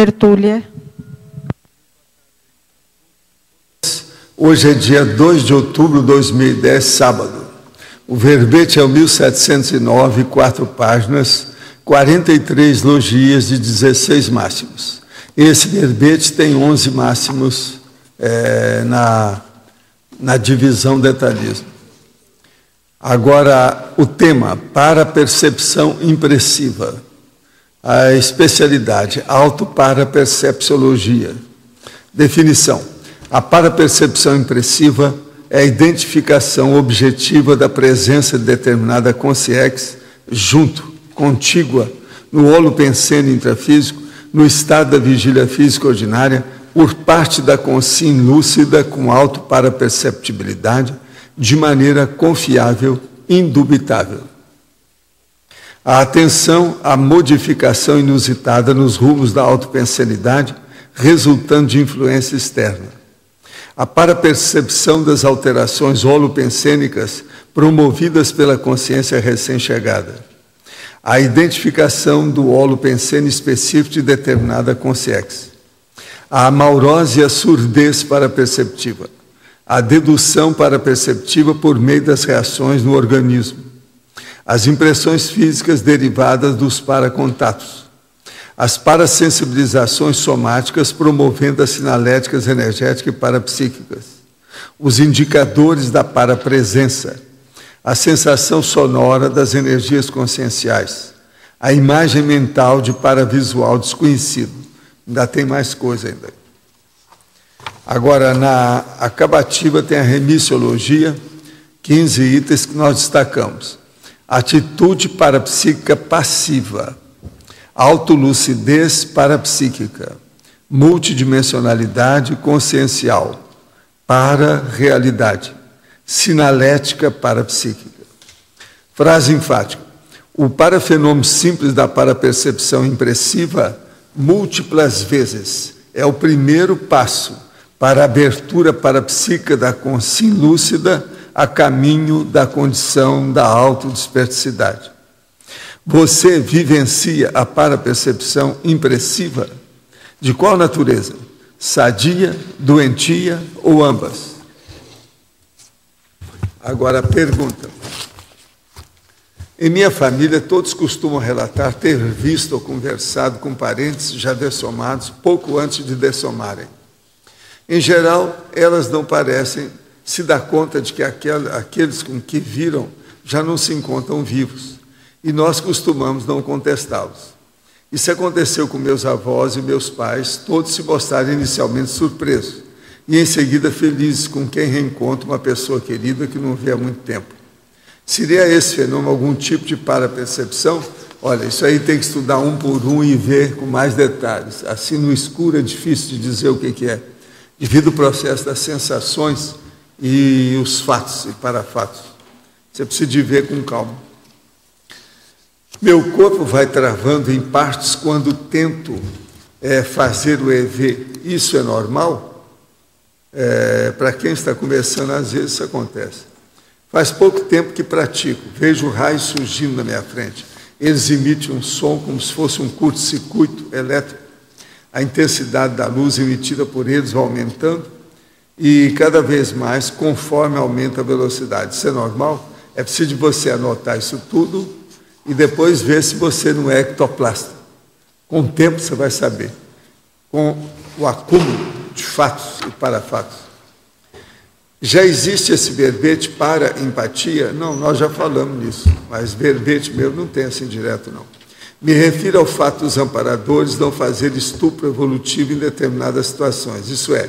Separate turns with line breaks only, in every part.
tertúlia.
Hoje é dia 2 de outubro de 2010, sábado. O verbete é o 1709, 4 páginas, 43 logias de 16 máximos. Esse verbete tem 11 máximos na divisão detalhismo. Agora, o tema, parapercepção impressiva. A especialidade, autoparapercepciologia. Definição. A parapercepção impressiva é a identificação objetiva da presença de determinada consciência junto, contígua, no olo pensênio intrafísico, no estado da vigília física ordinária, por parte da consciência lúcida com autoparaperceptibilidade, de maneira confiável, indubitável. A atenção à modificação inusitada nos rumos da autopensenidade, resultando de influência externa. A parapercepção das alterações holopensênicas promovidas pela consciência recém-chegada. A identificação do holopensênio específico de determinada consciência. A amaurose e a surdez paraperceptiva. A dedução paraperceptiva por meio das reações no organismo. As impressões físicas derivadas dos paracontatos. As parasensibilizações somáticas promovendo as sinaléticas energéticas e parapsíquicas. Os indicadores da parapresença. A sensação sonora das energias conscienciais. A imagem mental de paravisual desconhecido. Ainda tem mais coisa ainda. Agora, na acabativa tem a remissiologia, 15 itens que nós destacamos. Atitude parapsíquica passiva. Autolucidez parapsíquica, multidimensionalidade consciencial, para-realidade, sinalética parapsíquica. Frase enfática. O parafenômeno simples da parapercepção impressiva, múltiplas vezes, é o primeiro passo para a abertura parapsíquica da consciência lúcida a caminho da condição da autodesperticidade. Você vivencia a parapercepção impressiva? De qual natureza? Sadia, doentia ou ambas? Agora a pergunta. Em minha família, todos costumam relatar ter visto ou conversado com parentes já dessomados pouco antes de dessomarem. Em geral, elas não parecem se dar conta de que aqueles com que viram já não se encontram vivos. E nós costumamos não contestá-los. Isso aconteceu com meus avós e meus pais, todos se mostraram inicialmente surpresos, e em seguida felizes com quem reencontra uma pessoa querida que não vê há muito tempo. Seria esse fenômeno algum tipo de parapercepção? Olha, isso aí tem que estudar um por um e ver com mais detalhes. Assim, no escuro é difícil de dizer o que é, devido ao processo das sensações e os fatos e parafatos. Você precisa de ver com calma. Meu corpo vai travando em partes quando tento fazer o EV. Isso é normal? Para quem está começando, às vezes isso acontece. Faz pouco tempo que pratico. Vejo raios surgindo na minha frente. Eles emitem um som como se fosse um curto-circuito elétrico. A intensidade da luz emitida por eles vai aumentando e cada vez mais conforme aumenta a velocidade. Isso é normal? É preciso de você anotar isso tudo e depois ver se você não é ectoplasta. Com o tempo você vai saber, com o acúmulo de fatos e parafatos. Já existe esse verbete para empatia? Não, nós já falamos nisso, mas verbete meu não tem assim direto, não. Me refiro ao fato dos amparadores não fazer estupro evolutivo em determinadas situações. Isso é,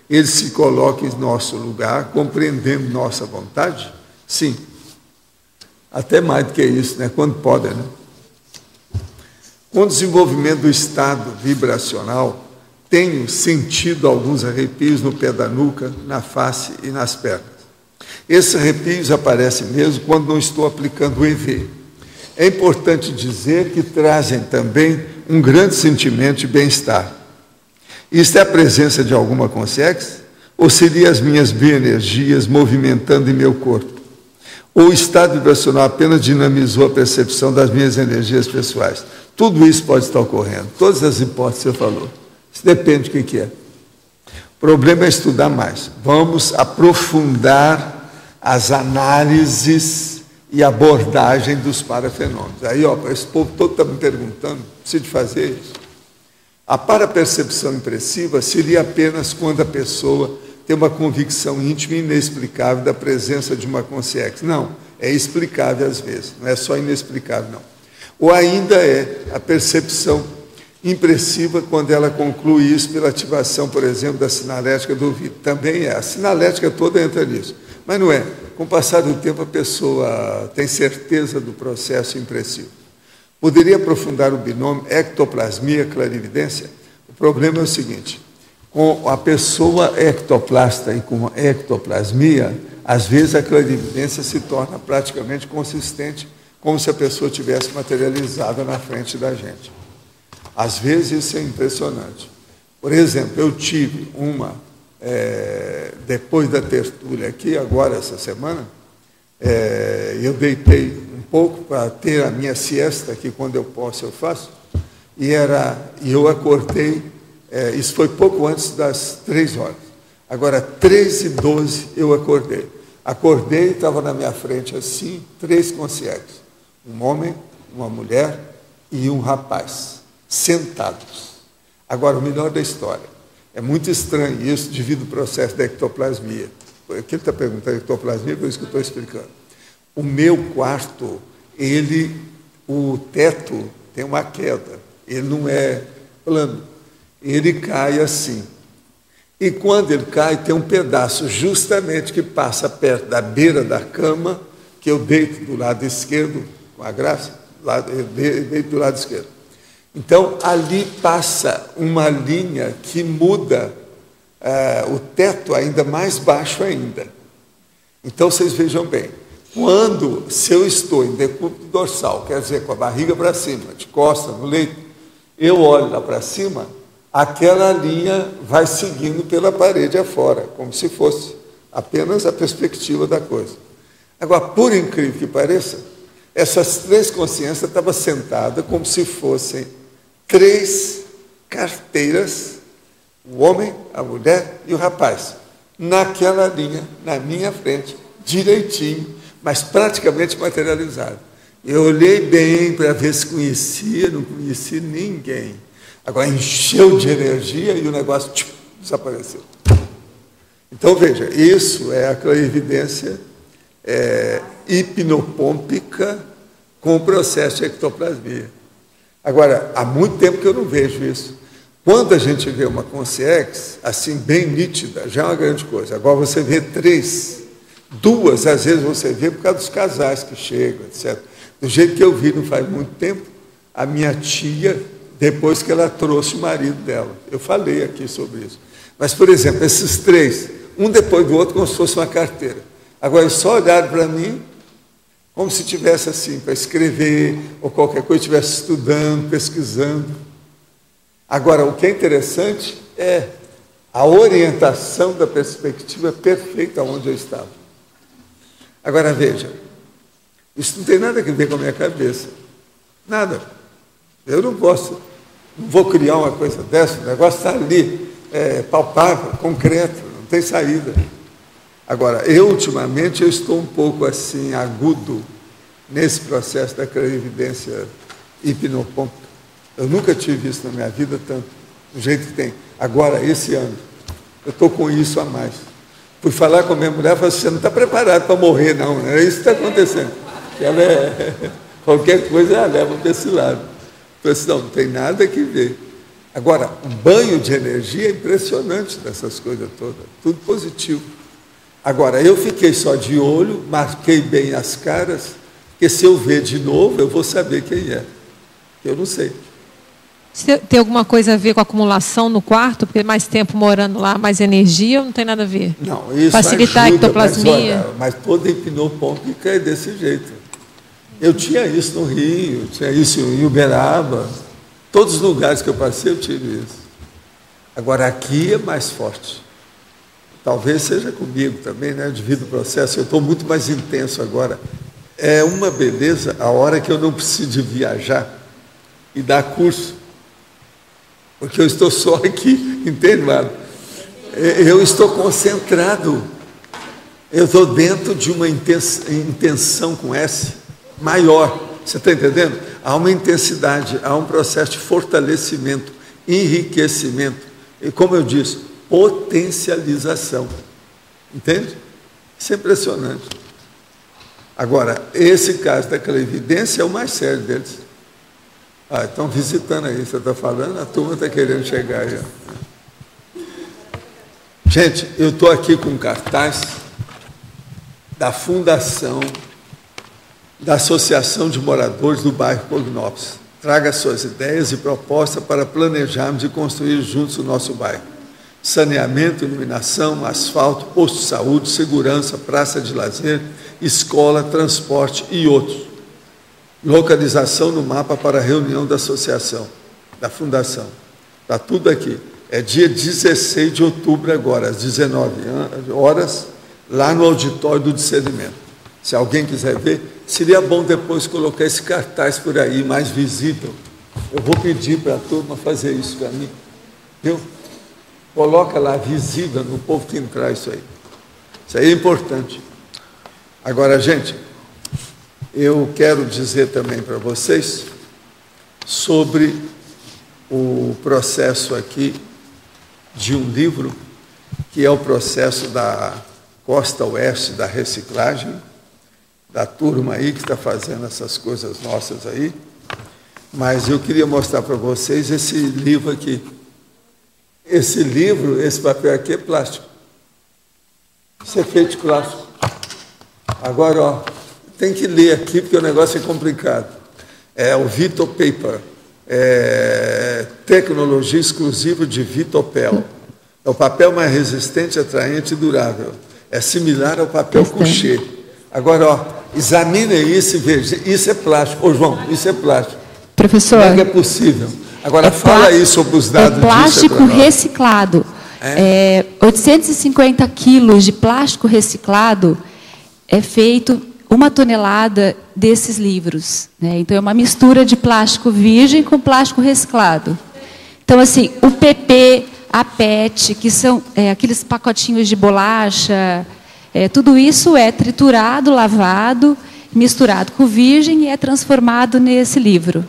eles se colocam em nosso lugar, compreendendo nossa vontade? Sim. Até mais do que isso, né? Quando podem, né? Com o desenvolvimento do estado vibracional, tenho sentido alguns arrepios no pé da nuca, na face e nas pernas. Esses arrepios aparecem mesmo quando não estou aplicando o EV. É importante dizer que trazem também um grande sentimento de bem-estar. Isto é a presença de alguma consciência? Ou seria as minhas bioenergias movimentando em meu corpo? Ou o estado vibracional apenas dinamizou a percepção das minhas energias pessoais? Tudo isso pode estar ocorrendo. Todas as hipóteses que você falou. Isso depende do que é. O problema é estudar mais. Vamos aprofundar as análises e abordagem dos parafenômenos. Aí, ó, esse povo todo está me perguntando, preciso de fazer isso. A parapercepção impressiva seria apenas quando a pessoa tem uma convicção íntima e inexplicável da presença de uma consciência. Não, é explicável às vezes, não é só inexplicável, não. Ou ainda é a percepção impressiva quando ela conclui isso pela ativação, por exemplo, da sinalética do ouvido. Também é, a sinalética toda entra nisso. Mas não é. Com o passar do tempo, a pessoa tem certeza do processo impressivo. Poderia aprofundar o binômio ectoplasmia-clarividência? O problema é o seguinte, com a pessoa ectoplasta e com a ectoplasmia, às vezes a clarividência se torna praticamente consistente, como se a pessoa tivesse materializada na frente da gente. Às vezes isso é impressionante. Por exemplo, eu tive uma, depois da tertúlia aqui, agora essa semana, eu deitei um pouco para ter a minha siesta, que quando eu posso eu faço, e eu acordei, isso foi pouco antes das 3 horas. Agora, 3h12 eu acordei. Acordei e estava na minha frente assim, 3 consciências. Um homem, uma mulher e um rapaz, sentados. Agora, o melhor da história. É muito estranho isso devido ao processo da ectoplasmia. O que ele está perguntando, ectoplasmia, por isso que eu estou explicando. O meu quarto, o teto tem uma queda, ele não é plano, ele cai assim. E quando ele cai, tem um pedaço justamente que passa perto da beira da cama, que eu deito do lado esquerdo, com a graça, eu deito do lado esquerdo. Então, ali passa uma linha que muda o teto ainda mais baixo ainda. Então, vocês vejam bem, se eu estou em decúbito dorsal, quer dizer, com a barriga para cima, de costas, no leito, eu olho lá para cima, aquela linha vai seguindo pela parede afora, como se fosse apenas a perspectiva da coisa. Agora, por incrível que pareça, essas 3 consciências estavam sentadas como se fossem 3 carteiras, o homem, a mulher e o rapaz, naquela linha, na minha frente, direitinho, mas praticamente materializado. Eu olhei bem para ver se conhecia, não conheci ninguém. Agora encheu de energia e o negócio desapareceu. Então, veja, isso é a clarividência hipnopômpica com o processo de ectoplasmia. Agora, há muito tempo que eu não vejo isso. Quando a gente vê uma consciência, assim, bem nítida, já é uma grande coisa. Agora, você vê 3, 2, às vezes você vê por causa dos casais que chegam, etc. Do jeito que eu vi não faz muito tempo, a minha tia, depois que ela trouxe o marido dela. Eu falei aqui sobre isso. Mas, por exemplo, esses 3, um depois do outro, como se fosse uma carteira. Agora, eles só olharam para mim, como se tivesse assim, para escrever, ou qualquer coisa, estivesse estudando, pesquisando. Agora, o que é interessante é a orientação da perspectiva perfeita onde eu estava. Agora, veja, isso não tem nada a ver com a minha cabeça. Nada. Eu não vou criar uma coisa dessa, o negócio está ali, palpável, concreto, não tem saída. Agora, ultimamente, eu estou um pouco assim, agudo, nesse processo da clarividência hipnopômpica. Eu nunca tive isso na minha vida tanto, do jeito que tem. Agora, esse ano, eu estou com isso a mais. Fui falar com a minha mulher, falei assim, você não está preparado para morrer, não, né? É isso que está acontecendo. Qualquer coisa, ela leva para esse lado. Eu falei assim, não tem nada que ver. Agora, um banho de energia é impressionante dessas coisas todas, tudo positivo. Agora, eu fiquei só de olho, marquei bem as caras, porque se eu ver de novo, eu vou saber quem é. Eu não sei.
Tem alguma coisa a ver com a acumulação no quarto? Porque mais tempo morando lá, mais energia, ou não tem nada a ver?
Não, isso
facilitar
ajuda,
a ectoplasmia.
Mas toda hipnopômpica é desse jeito. Eu tinha isso no Rio, tinha isso em Uberaba. Todos os lugares que eu passei, eu tive isso. Agora, aqui é mais forte. Talvez seja comigo também, né? Devido ao processo, eu estou muito mais intenso agora. É uma beleza a hora que eu não preciso de viajar e dar curso. porque eu estou só aqui, entende, Mário? Eu estou concentrado, eu estou dentro de uma intenção com S maior, você está entendendo? Há uma intensidade, há um processo de fortalecimento, enriquecimento, e como eu disse, potencialização, entende? Isso é impressionante. Agora, esse caso da clarividência é o mais sério deles. Estão visitando aí, você está falando, a turma está querendo chegar aí. Gente, eu estou aqui com um cartaz da Fundação da Associação de Moradores do Bairro Cognópolis. Traga suas ideias e propostas para planejarmos e construir juntos o nosso bairro. Saneamento, iluminação, asfalto, posto de saúde, segurança, praça de lazer, escola, transporte e outros. Localização no mapa para a reunião da associação, da fundação. Está tudo aqui. É dia 16 de outubro agora, às 19 horas, lá no auditório do discernimento. Se alguém quiser ver, seria bom depois colocar esse cartaz por aí, mais visível. Eu vou pedir para a turma fazer isso para mim. Viu? Coloca lá, visível, no povo que entrar isso aí. Isso aí é importante. Agora, gente, eu quero dizer também para vocês sobre o processo aqui de um livro, que é o processo da Costa Oeste da reciclagem, da turma aí que está fazendo essas coisas nossas aí. Mas eu queria mostrar para vocês esse livro aqui. Esse livro, esse papel aqui é plástico. Isso é feito de plástico. Agora, ó, tem que ler aqui, porque o negócio é complicado. É o Vitopaper, tecnologia exclusiva de Vitopel. É o papel mais resistente, atraente e durável. É similar ao papel couché. Agora, ó, examine isso e veja. Isso é plástico. Ô, João, isso é plástico.
Professor,
como é que é possível? Agora, fala aí sobre os dados disso.
É plástico reciclado. 850 quilos de plástico reciclado é feito 1 tonelada desses livros, né? Então, é uma mistura de plástico virgem com plástico reciclado. Então, assim, o PP, a PET, que são aqueles pacotinhos de bolacha, tudo isso é triturado, lavado, misturado com virgem e é transformado nesse livro.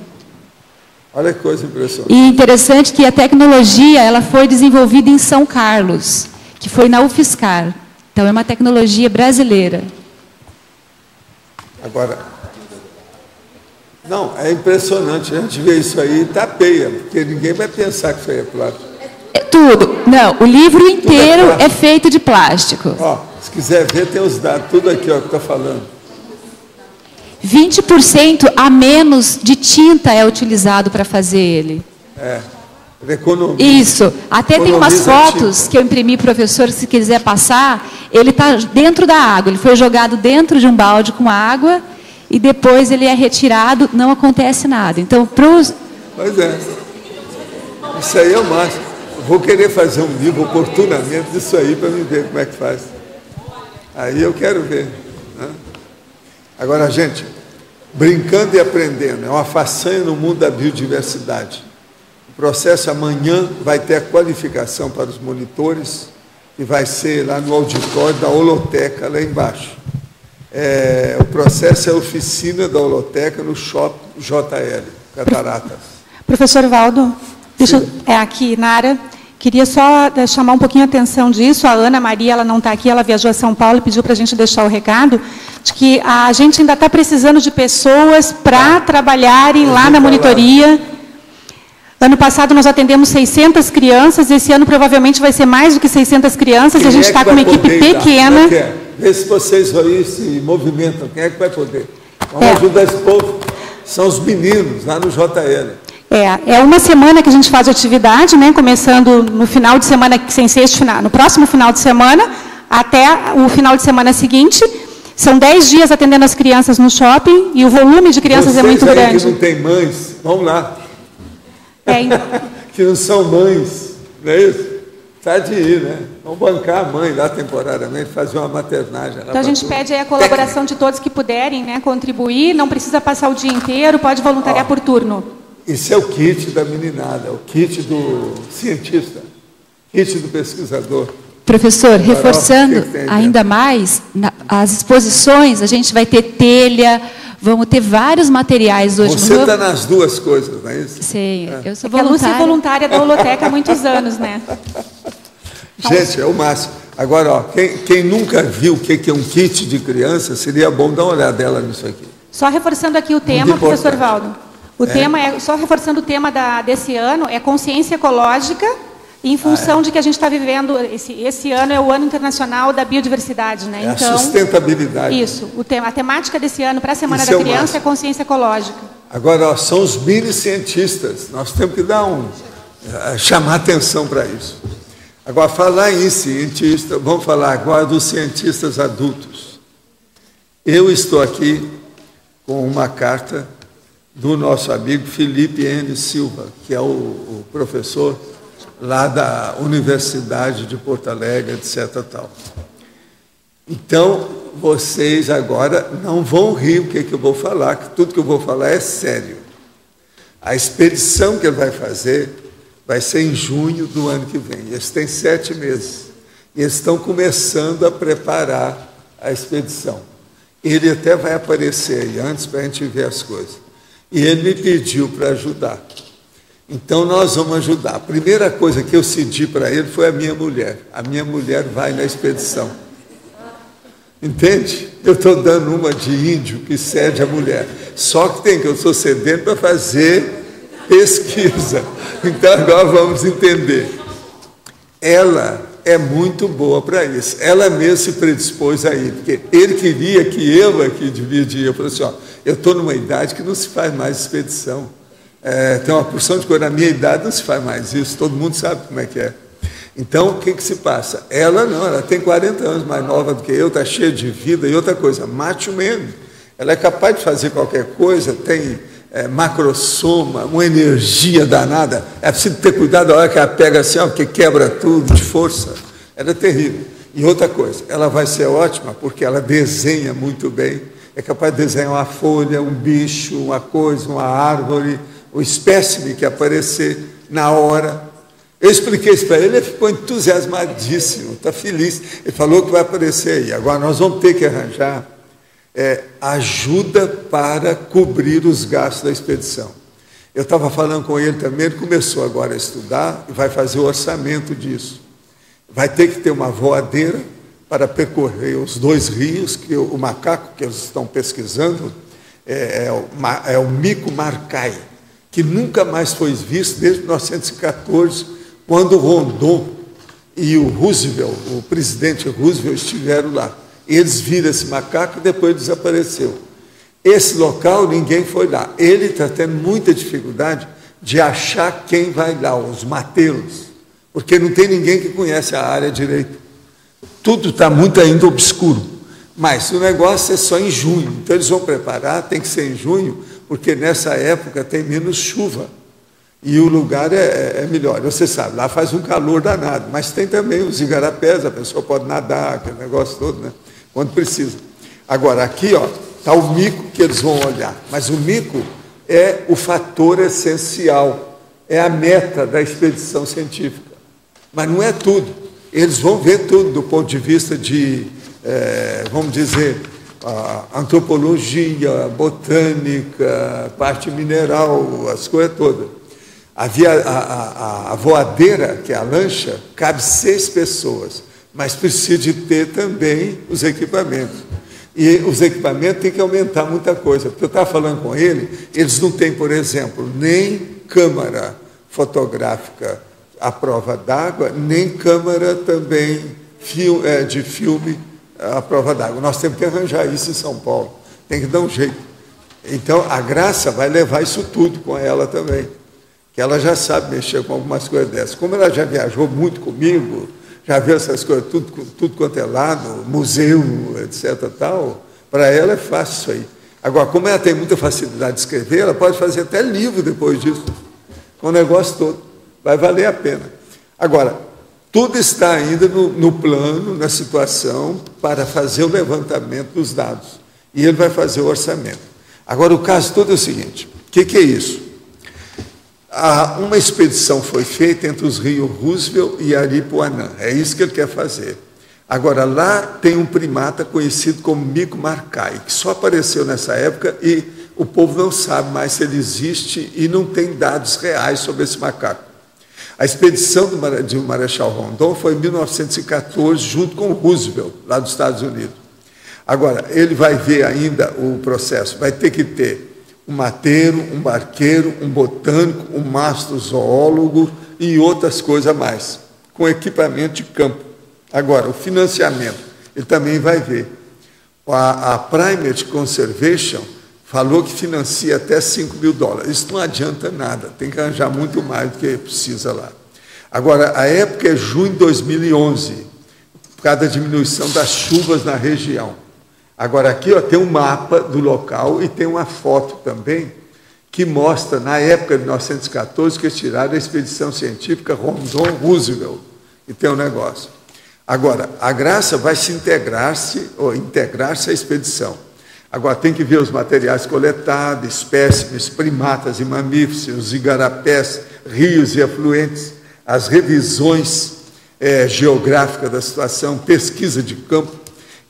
Olha que coisa impressionante.
E interessante que a tecnologia ela foi desenvolvida em São Carlos, que foi na UFSCar. Então, é uma tecnologia brasileira.
Agora, não, é impressionante, a gente vê isso aí e tapeia, porque ninguém vai pensar que isso aí é plástico.
Tudo. Não, o livro inteiro é feito de plástico.
Ó, se quiser ver, tem os dados, tudo aqui, ó, que está falando.
20% a menos de tinta é utilizado para fazer ele.
Economia.
Isso. Até tem umas fotos que eu imprimi, professor, se quiser passar. Ele está dentro da água. Ele foi jogado dentro de um balde com água e depois ele é retirado, não acontece nada. Então, pros...
Pois é. Isso aí é o máximo. Vou querer fazer um livro oportunamente disso aí para me ver como é que faz. Aí eu quero ver. Né? Agora, gente, brincando e aprendendo, é uma façanha no mundo da biodiversidade. O processo amanhã vai ter a qualificação para os monitores, que vai ser lá no auditório da Holoteca, lá embaixo. O processo é a oficina da Holoteca no Shopping JL, Cataratas.
Professor Valdo, aqui, Nara, queria só chamar um pouquinho a atenção disso. A Ana Maria, ela não está aqui, ela viajou a São Paulo e pediu para a gente deixar o recado de que a gente ainda está precisando de pessoas para trabalharem lá na monitoria. Ano passado nós atendemos 600 crianças, esse ano provavelmente vai ser mais do que 600 crianças, e a gente está com uma equipe pequena.
Vê se vocês aí se movimentam, quem é que vai poder? Vamos ajudar esse povo. São os meninos lá no JL.
É uma semana que a gente faz atividade, né, começando no final de semana, sem ser no próximo final de semana, até o final de semana seguinte. São 10 dias atendendo as crianças no shopping, e o volume de crianças é muito grande.
Que não tem mães, vamos lá. Que não são mães, não é isso? Está de ir, né? Vamos bancar a mãe lá temporariamente, fazer uma maternagem.
Então a gente pede aí a colaboração de todos que puderem, né, contribuir, não precisa passar o dia inteiro, pode voluntariar por turno.
Isso é o kit da meninada, o kit do cientista, kit do pesquisador.
Professor, reforçando ainda mais, as exposições, a gente vai ter telha, vamos ter vários materiais hoje.
Você está nas duas coisas, não é isso?
Sim, eu sou
voluntária. A Lúcia é voluntária da Holoteca há muitos anos, né?
Gente, é o máximo. Agora, ó, quem nunca viu o que é um kit de criança, seria bom dar uma olhadela nisso aqui.
Só reforçando aqui o tema, professor Valdo. O tema só reforçando o tema desse ano, é consciência ecológica, em função de que a gente está vivendo, esse ano é o Ano Internacional da Biodiversidade, né?
Então, a sustentabilidade.
Isso, a temática desse ano para a Semana da Criança é consciência ecológica.
Agora, ó, são os mini-cientistas, nós temos que dar chamar atenção para isso. Agora, falar em cientista, vamos falar agora dos cientistas adultos. Eu estou aqui com uma carta do nosso amigo Felipe N. Silva, que é o professor lá da Universidade de Porto Alegre, etc. Tal. Então, vocês agora não vão rir o que eu vou falar, que tudo que eu vou falar é sério. A expedição que ele vai fazer vai ser em junho do ano que vem. Eles têm 7 meses. E eles estão começando a preparar a expedição. Ele até vai aparecer aí antes para a gente ver as coisas. E ele me pediu para ajudar. Então, nós vamos ajudar. A primeira coisa que eu cedi para ele foi a minha mulher. A minha mulher vai na expedição. Entende? Eu estou dando uma de índio que cede a mulher. Só que eu estou cedendo para fazer pesquisa. Então, agora vamos entender. Ela é muito boa para isso. Ela mesma se predispôs a ir, porque ele queria que eu aqui dividia. Eu falei assim, ó, eu estou numa idade que não se faz mais expedição. Tem uma porção de coisa, na minha idade não se faz mais isso, todo mundo sabe como é que é. Então, o que se passa? Ela não, ela tem 40 anos mais nova do que eu, está cheia de vida, e outra coisa, macho mesmo. Ela é capaz de fazer qualquer coisa, tem macrosoma, uma energia danada. É preciso ter cuidado da hora que ela pega assim, ó, porque quebra tudo de força. Ela é terrível. E outra coisa, ela vai ser ótima porque ela desenha muito bem, é capaz de desenhar uma folha, um bicho, uma coisa, uma árvore, o espécime que aparecer na hora. Eu expliquei isso para ele, ele ficou entusiasmadíssimo, está feliz. Ele falou que vai aparecer aí. Agora nós vamos ter que arranjar ajuda para cobrir os gastos da expedição. Eu estava falando com ele também, ele começou agora a estudar e vai fazer o orçamento disso. Vai ter que ter uma voadeira para percorrer os 2 rios, que o macaco que eles estão pesquisando é o mico marcai, que nunca mais foi visto desde 1914, quando Rondon e o Roosevelt, o presidente Roosevelt, estiveram lá. Eles viram esse macaco e depois desapareceu. Esse local, ninguém foi lá. Ele está tendo muita dificuldade de achar quem vai lá, os mateiros, porque não tem ninguém que conhece a área direito. Tudo está muito ainda obscuro. Mas o negócio é só em junho. Então, eles vão preparar, tem que ser em junho, porque nessa época tem menos chuva. E o lugar é melhor. Você sabe, lá faz um calor danado, mas tem também os igarapés, a pessoa pode nadar, aquele negócio todo, né? Quando precisa. Agora, aqui está o mico que eles vão olhar. Mas o mico é o fator essencial, é a meta da expedição científica. Mas não é tudo. Eles vão ver tudo do ponto de vista de, vamos dizer, antropologia, botânica, parte mineral, as coisas todas. A voadeira, que é a lancha, cabe 6 pessoas, mas precisa de ter também os equipamentos. E os equipamentos têm que aumentar muita coisa, porque eu estava falando com ele, eles não têm, por exemplo, nem câmara fotográfica à prova d'água, nem câmara também de filme à prova d'água. Nós temos que arranjar isso em São Paulo, tem que dar um jeito. Então, a Graça vai levar isso tudo com ela também, que ela já sabe mexer com algumas coisas dessas. Como ela já viajou muito comigo, já viu essas coisas, tudo quanto é lado, museu, etc. tal, para ela é fácil isso aí. Agora, como ela tem muita facilidade de escrever, ela pode fazer até livro depois disso, com o negócio todo. Vai valer a pena. Agora, tudo está ainda no plano, na situação, para fazer o levantamento dos dados. E ele vai fazer o orçamento. Agora, o caso todo é o seguinte, o que é isso? Uma expedição foi feita entre os rios Roosevelt e Aripuanã. É isso que ele quer fazer. Agora, lá tem um primata conhecido como mico marcai, que só apareceu nessa época e o povo não sabe mais se ele existe e não tem dados reais sobre esse macaco. A expedição de Marechal Rondon foi em 1914, junto com o Roosevelt, lá dos Estados Unidos. Agora, ele vai ver ainda o processo, vai ter que ter um mateiro, um barqueiro, um botânico, um mastrozoólogo e outras coisas a mais, com equipamento de campo. Agora, o financiamento, ele também vai ver. A Primate Conservation falou que financia até $5.000. Isso não adianta nada, tem que arranjar muito mais do que precisa lá. Agora, a época é junho de 2011, por causa da diminuição das chuvas na região. Agora, aqui ó, tem um mapa do local e tem uma foto também que mostra, na época de 1914, que eles tiraram a expedição científica Rondon-Roosevelt. E tem um negócio. Agora, a Graça vai se integrar-se à expedição. Agora, tem que ver os materiais coletados, espécimes, primatas e mamíferos, os igarapés, rios e afluentes, as revisões geográficas da situação, pesquisa de campo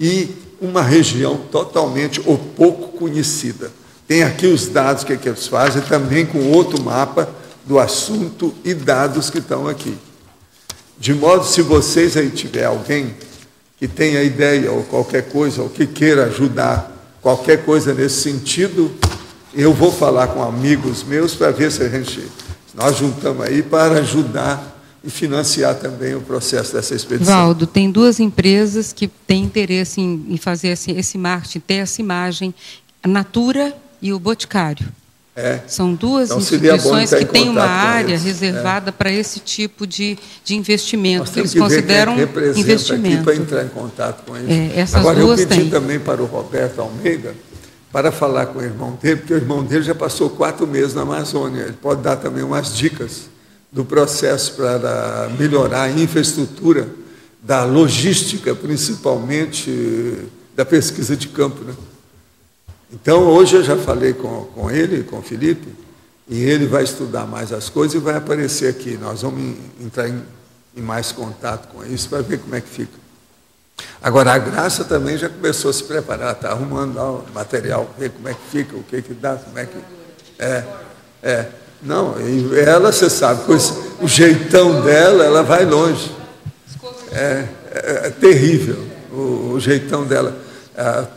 e uma região totalmente ou pouco conhecida. Tem aqui os dados que eles fazem, também com outro mapa do assunto e dados que estão aqui. De modo, se vocês aí tiver alguém que tenha ideia ou qualquer coisa, ou que queira ajudar, qualquer coisa nesse sentido, eu vou falar com amigos meus para ver se nós juntamos aí para ajudar e financiar também o processo dessa expedição.
Valdo, tem duas empresas que têm interesse em fazer esse marketing, ter essa imagem, a Natura e o Boticário. São duas instituições que têm uma área reservada para esse tipo de investimento, que eles consideram investimento.
Para entrar em contato com eles. Agora, eu pedi também para o Roberto Almeida para falar com o irmão dele, porque o irmão dele já passou 4 meses na Amazônia. Ele pode dar também umas dicas do processo para melhorar a infraestrutura da logística, principalmente da pesquisa de campo, né? Então, hoje eu já falei com ele, com o Felipe, e ele vai estudar mais as coisas e vai aparecer aqui. Nós vamos entrar em mais contato com isso para ver como é que fica. Agora, a Graça também já começou a se preparar, está arrumando lá o material, ver como é que fica, o que dá, como é que... Não, e ela, você sabe, com o jeitão dela, ela vai longe. É terrível o jeitão dela.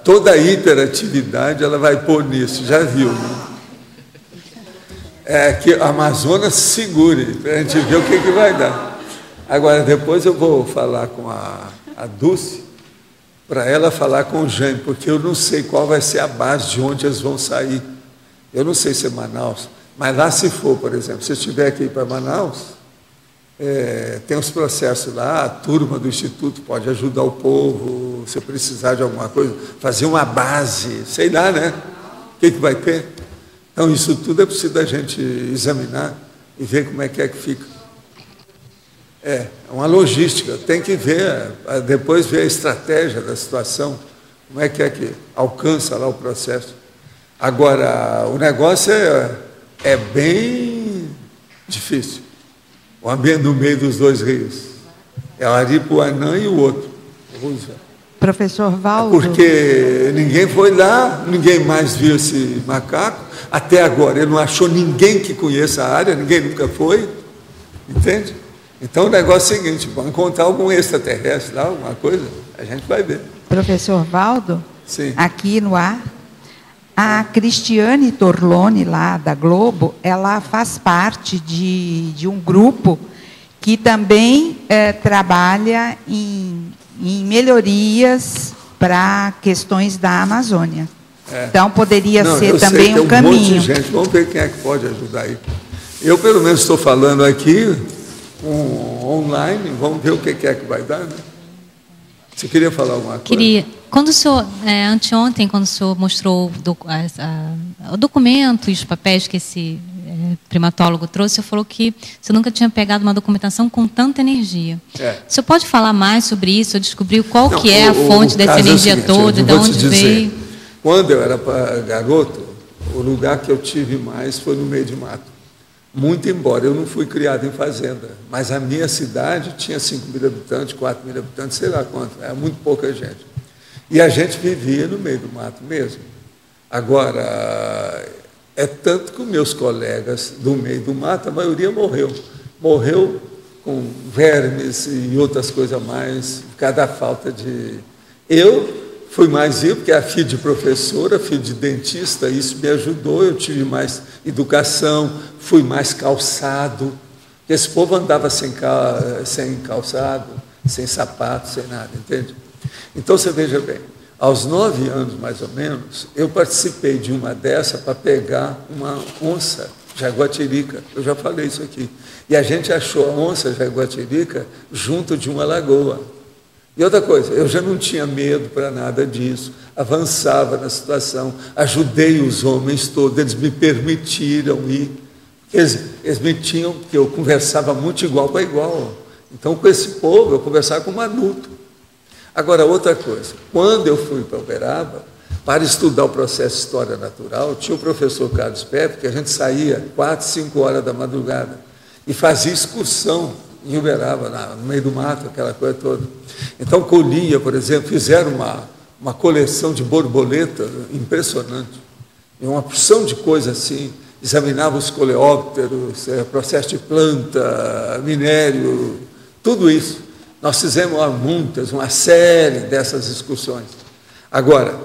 Toda a hiperatividade ela vai pôr nisso, já viu, né? Que a Amazonas se segure, para a gente ver o que vai dar. Agora, depois eu vou falar com a Dulce, para ela falar com o Jaime, porque eu não sei qual vai ser a base de onde eles vão sair. Eu não sei se é Manaus, mas lá se for, por exemplo, se eu estiver aqui para Manaus, tem os processos lá, a turma do Instituto pode ajudar o povo, se precisar de alguma coisa, fazer uma base, sei lá, né? O que vai ter? Então, isso tudo é preciso da gente examinar e ver como é que fica. É uma logística, tem que ver, depois ver a estratégia da situação, como é que alcança lá o processo. Agora, o negócio é bem difícil. O ambiente no meio dos dois rios. É o Aripuanã e o outro.
Professor Valdo.
Porque ninguém foi lá, ninguém mais viu esse macaco. Até agora, ele não achou ninguém que conheça a área, ninguém nunca foi. Entende? Então, o negócio é o seguinte, vamos encontrar algum extraterrestre lá, alguma coisa, a gente vai ver.
Professor Valdo,
sim,
aqui no ar, a Cristiane Torlone, lá da Globo, ela faz parte de um grupo que também trabalha em melhorias para questões da Amazônia. Então, poderia ser também um caminho.
Tem um monte de gente, vamos ver quem é que pode ajudar aí. Eu, pelo menos, estou falando aqui, online, vamos ver o que é que vai dar, né? Você queria falar alguma coisa?
Queria. Quando o senhor, anteontem, quando o senhor mostrou o documento e os papéis que esse primatólogo trouxe, o senhor falou que você nunca tinha pegado uma documentação com tanta energia. O senhor pode falar mais sobre isso? Eu descobriu qual que é a fonte dessa energia toda, de onde veio?
Quando eu era garoto, o lugar que eu tive mais foi no meio de mato. Muito embora eu não fui criado em fazenda, mas a minha cidade tinha 5.000 habitantes, 4.000 habitantes, sei lá quanto, era muito pouca gente. E a gente vivia no meio do mato mesmo. Agora, é tanto que os meus colegas do meio do mato, a maioria morreu. Morreu com vermes e outras coisas mais, por causa da falta de... Eu fui mais eu, porque era filho de professora, filho de dentista, isso me ajudou, eu tive mais educação, fui mais calçado. Esse povo andava sem calçado, sem sapato, sem nada, entende? Então, você veja bem, aos 9 anos, mais ou menos, eu participei de uma dessa para pegar uma onça jaguatirica. Eu já falei isso aqui. E a gente achou a onça jaguatirica junto de uma lagoa. E outra coisa, eu já não tinha medo para nada disso, avançava na situação, ajudei os homens todos, eles me permitiram ir. Eles me tinham, porque eu conversava muito igual para igual. Então, com esse povo, eu conversava como adulto. Agora, outra coisa, quando eu fui para Uberaba, para estudar o processo de história natural, tinha o professor Carlos Pepe, que a gente saía 4, 5 horas da madrugada e fazia excursão em Uberaba, no meio do mato, aquela coisa toda. Então, colhia, por exemplo, fizeram uma coleção de borboletas impressionante, e uma porção de coisas assim, examinavam os coleópteros, processo de planta, minério, tudo isso. Nós fizemos uma série dessas excursões. Agora,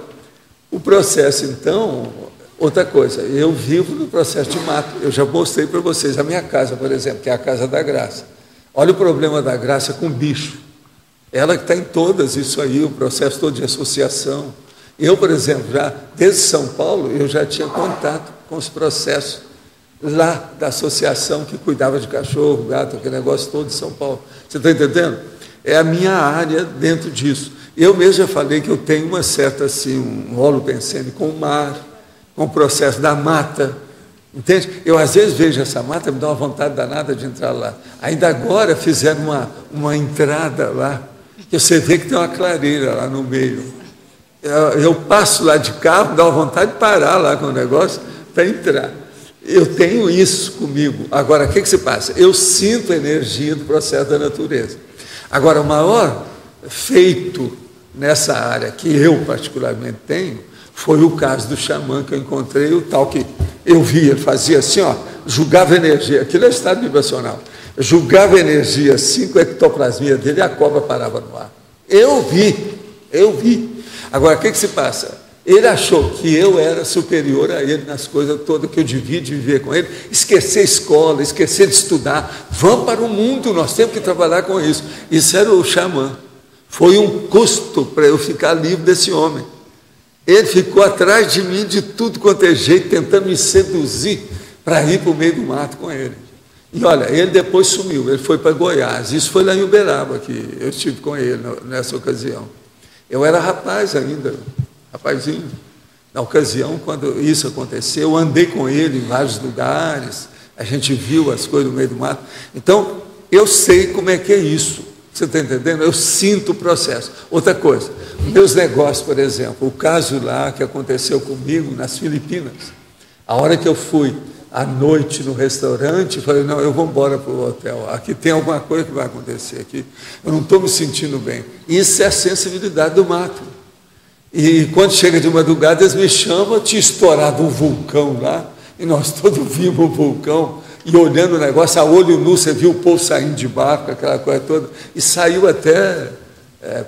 o processo, então, outra coisa, eu vivo no processo de mato. Eu já mostrei para vocês a minha casa, por exemplo, que é a Casa da Graça. Olha o problema da Graça com bicho. Ela que está em todas isso aí, o processo todo de associação. Eu, por exemplo, já desde São Paulo, eu já tinha contato com os processos lá da associação que cuidava de cachorro, gato, aquele negócio todo de São Paulo. Você está entendendo? É a minha área dentro disso. Eu mesmo já falei que eu tenho uma certa, assim, um holopensene com o mar, com o processo da mata, entende? Eu, às vezes, vejo essa mata, me dá uma vontade danada de entrar lá. Ainda agora fizeram uma entrada lá, que você vê que tem uma clareira lá no meio. Eu passo lá de carro, dá uma vontade de parar lá com o negócio para entrar. Eu tenho isso comigo. Agora, o que se passa? Eu sinto a energia do processo da natureza. Agora, o maior feito nessa área que eu particularmente tenho foi o caso do xamã que eu encontrei, o tal que eu via, fazia assim, ó, julgava energia, aquilo é estado vibracional, julgava energia assim com a ectoplasmia dele e a cobra parava no ar. Eu vi. Agora, o que se passa? Ele achou que eu era superior a ele nas coisas todas que eu devia de viver com ele, esquecer a escola, esquecer de estudar, vamos para o mundo, nós temos que trabalhar com isso. Isso era o xamã. Foi um custo para eu ficar livre desse homem. Ele ficou atrás de mim de tudo quanto é jeito, tentando me seduzir para ir para o meio do mato com ele. E olha, ele depois sumiu, ele foi para Goiás, isso foi lá em Uberaba que eu estive com ele nessa ocasião. Eu era rapaz ainda, rapazinho. Na ocasião, quando isso aconteceu, eu andei com ele em vários lugares, a gente viu as coisas no meio do mato. Então, eu sei como é que é isso. Você está entendendo? Eu sinto o processo. Outra coisa, meus negócios, por exemplo, o caso lá que aconteceu comigo nas Filipinas, a hora que eu fui à noite no restaurante, falei, não, eu vou embora para o hotel, aqui tem alguma coisa que vai acontecer aqui, eu não estou me sentindo bem. Isso é a sensibilidade do mato. E quando chega de madrugada, eles me chamam, tinha estourado um vulcão lá, e nós todos vimos o vulcão, e olhando o negócio, a olho nu, você viu o povo saindo de barco, aquela coisa toda, e saiu até,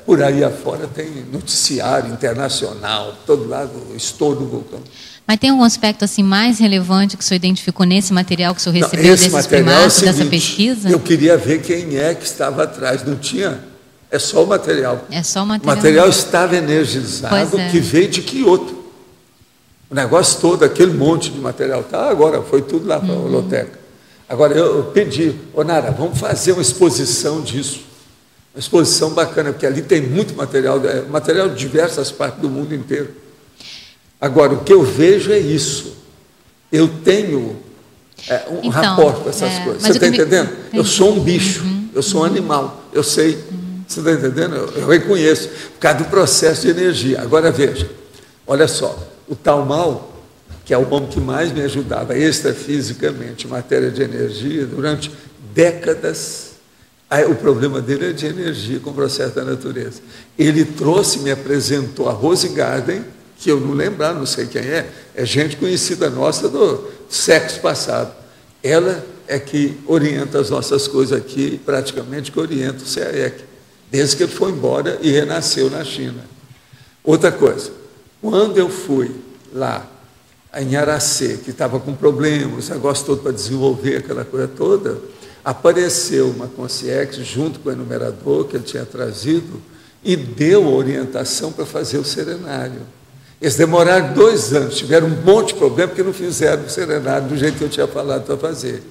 por aí afora, tem noticiário internacional, todo lado, o estouro do vulcão.
Mas tem algum aspecto assim mais relevante que o senhor identificou nesse material que o senhor recebeu desses primatas, dessa pesquisa?
Eu queria ver quem é que estava atrás, não tinha... É só o material.
É só o material.
O material estava energizado, que veio de Kyoto. O negócio todo, aquele monte de material, tá agora, foi tudo lá para a holoteca. Agora, eu pedi, Nara, vamos fazer uma exposição disso. Uma exposição bacana, porque ali tem muito material, material de diversas partes do mundo inteiro. Agora, o que eu vejo é isso. Eu tenho um rapport com essas coisas. Você está entendendo? Eu sou um bicho, eu sou um animal, eu sei. Você está entendendo? Eu reconheço, por causa do processo de energia. Agora veja, olha só, o tal mal que é o homem que mais me ajudava extrafisicamente, em matéria de energia, durante décadas. Aí, o problema dele é de energia com o processo da natureza. Ele trouxe, me apresentou a Rose Garden, que eu não lembrar, não sei quem é gente conhecida nossa do século passado. Ela é que orienta as nossas coisas aqui, praticamente que orienta o CAEC, desde que ele foi embora e renasceu na China. Outra coisa, quando eu fui lá em Aracê, que estava com problemas, negócio todo para desenvolver aquela coisa toda, apareceu uma concierge junto com o enumerador que ele tinha trazido e deu orientação para fazer o serenário. Eles demoraram 2 anos, tiveram um monte de problema porque não fizeram o serenário do jeito que eu tinha falado para fazer.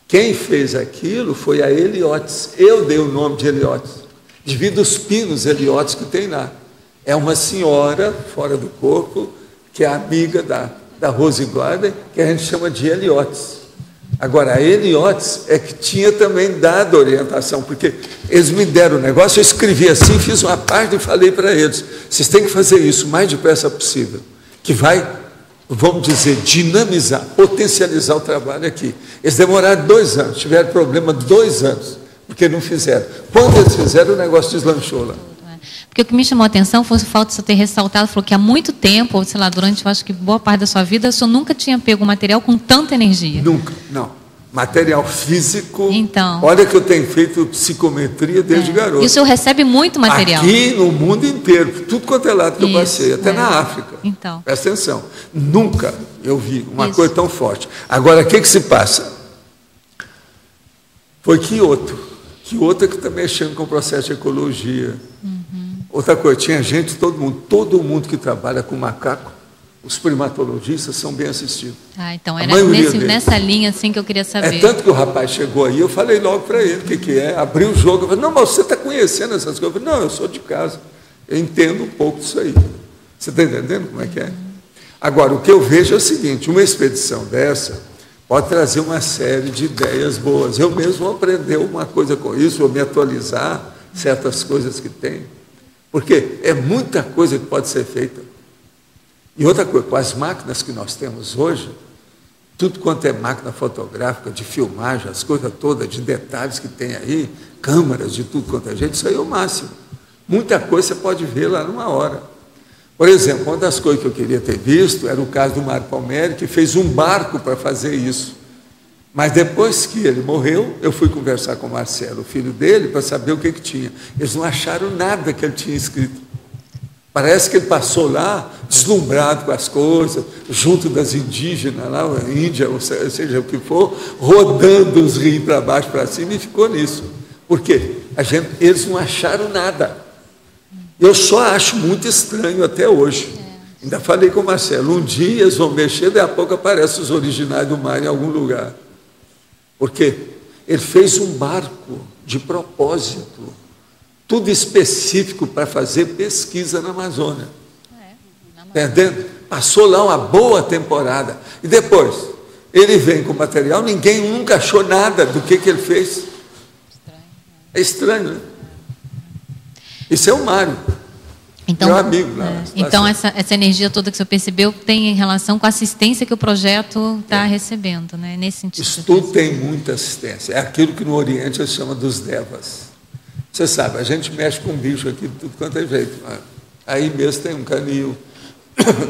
Quem fez aquilo foi a Heliotes. Eu dei o nome de Heliotes, devido aos pinos Heliotes que tem lá. É uma senhora fora do corpo, que é amiga da Rose Garden, que a gente chama de Heliotes. Agora, a Heliotes é que tinha também dado orientação, porque eles me deram o negócio, eu escrevi assim, fiz uma parte e falei para eles, vocês têm que fazer isso o mais depressa possível, que vai, vamos dizer, dinamizar, potencializar o trabalho aqui. Eles demoraram 2 anos, tiveram problema 2 anos, porque não fizeram. Quando eles fizeram, o negócio deslanchou lá.
Porque o que me chamou a atenção foi o fato de você ter ressaltado, falou que há muito tempo, ou sei lá, durante, eu acho que boa parte da sua vida, o senhor nunca tinha pego um material com tanta energia.
Nunca, não. Material físico,
então,
olha que eu tenho feito psicometria desde garoto.
E o senhor recebe muito material?
Aqui no mundo inteiro, tudo quanto é lado que eu passei, até na África.
Então.
Presta atenção, nunca eu vi uma coisa tão forte. Agora, o que se passa? Foi Kyoto que está mexendo com o processo de ecologia. Outra coisa, tinha gente, todo mundo que trabalha com macaco, os primatologistas são bem assistidos.
Então era nessa linha assim que eu queria saber.
É tanto que o rapaz chegou aí, eu falei logo para ele o que é, abriu o jogo, eu falei, não, mas você está conhecendo essas coisas? Eu falei, não, eu sou de casa, eu entendo um pouco disso aí. Você está entendendo como é que é? Agora, o que eu vejo é o seguinte, uma expedição dessa pode trazer uma série de ideias boas. Eu mesmo vou aprender uma coisa com isso, vou me atualizar, certas coisas que tem. Porque é muita coisa que pode ser feita. E outra coisa, com as máquinas que nós temos hoje, tudo quanto é máquina fotográfica, de filmagem, as coisas todas, de detalhes que tem aí, câmeras de tudo quanto é gente, isso aí é o máximo. Muita coisa você pode ver lá numa hora. Por exemplo, uma das coisas que eu queria ter visto era o caso do Mário Palmieri, que fez um barco para fazer isso. Mas depois que ele morreu, eu fui conversar com o Marcelo, o filho dele, para saber o que tinha. Eles não acharam nada que ele tinha escrito. Parece que ele passou lá, deslumbrado com as coisas, junto das indígenas, lá, a Índia, ou seja o que for, rodando os rios para baixo, para cima, e ficou nisso. Por quê? Eles não acharam nada. Eu só acho muito estranho até hoje. Ainda falei com o Marcelo, um dia eles vão mexer, daí a pouco aparecem os originais do mar em algum lugar. Porque ele fez um barco de propósito, tudo específico para fazer pesquisa na Amazônia. Entendendo? Passou lá uma boa temporada. E depois, ele vem com material, ninguém nunca achou nada do que ele fez. É estranho, né? Isso é o Mário.
Então,
meu amigo lá.
Então essa energia toda que o senhor percebeu tem em relação com a assistência que o projeto está recebendo, né? Nesse sentido.
Isso tudo tem muita assistência. É aquilo que no Oriente eles chamam dos devas. Você sabe, a gente mexe com bicho aqui de tudo quanto é jeito. Aí mesmo tem um canil.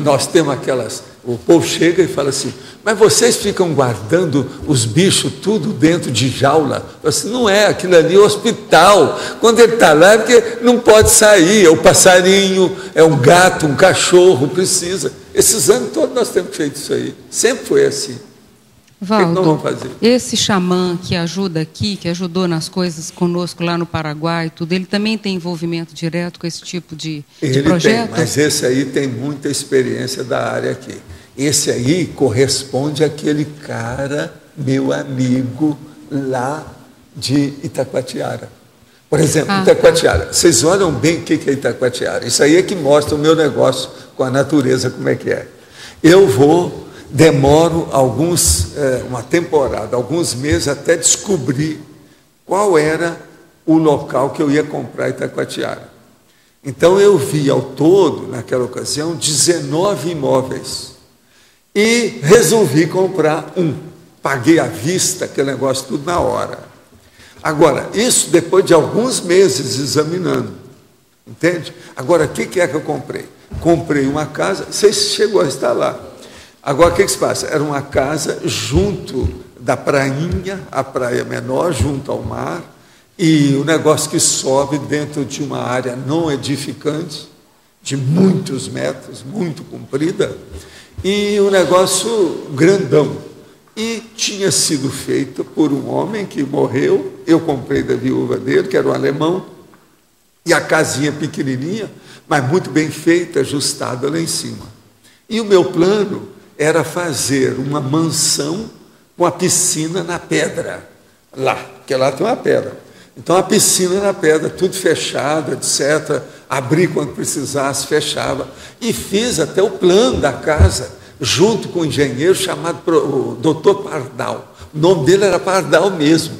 Nós temos aquelas... O povo chega e fala assim, mas vocês ficam guardando os bichos tudo dentro de jaula? Eu assim, não é, aquilo ali é hospital. Quando ele está lá é porque não pode sair, é o passarinho, é um gato, um cachorro, precisa. Esses anos todos nós temos feito isso aí. Sempre foi assim.
Valdo,
o que nós vamos fazer?
Esse xamã que ajuda aqui, que ajudou nas coisas conosco lá no Paraguai, tudo, ele também tem envolvimento direto com esse tipo de projeto?
Tem, mas esse aí tem muita experiência da área aqui. Esse aí corresponde àquele cara, meu amigo, lá de Itacoatiara. Por exemplo, Itacoatiara. Vocês olham bem o que é Itacoatiara. Isso aí é que mostra o meu negócio com a natureza, como é que é. Demoro uma temporada, alguns meses, até descobrir qual era o local que eu ia comprar Itacoatiara. Então, eu vi ao todo, naquela ocasião, 19 imóveis. E resolvi comprar um. Paguei à vista, aquele negócio tudo na hora. Agora, isso depois de alguns meses examinando. Entende? Agora, o que é que eu comprei? Comprei uma casa, você chegou a estar lá. Agora, o que se passa? Era uma casa junto da prainha, a praia menor, junto ao mar, e o negócio que sobe dentro de uma área não edificante, de muitos metros, muito comprida, e um negócio grandão. E tinha sido feito por um homem que morreu, eu comprei da viúva dele, que era um alemão, e a casinha pequenininha, mas muito bem feita, ajustada lá em cima. E o meu plano era fazer uma mansão com a piscina na pedra, lá, porque lá tem uma pedra. Então, a piscina na pedra, tudo fechado, etc. Abri quando precisasse, fechava. E fiz até o plano da casa, junto com um engenheiro chamado o Dr. Pardal. O nome dele era Pardal mesmo.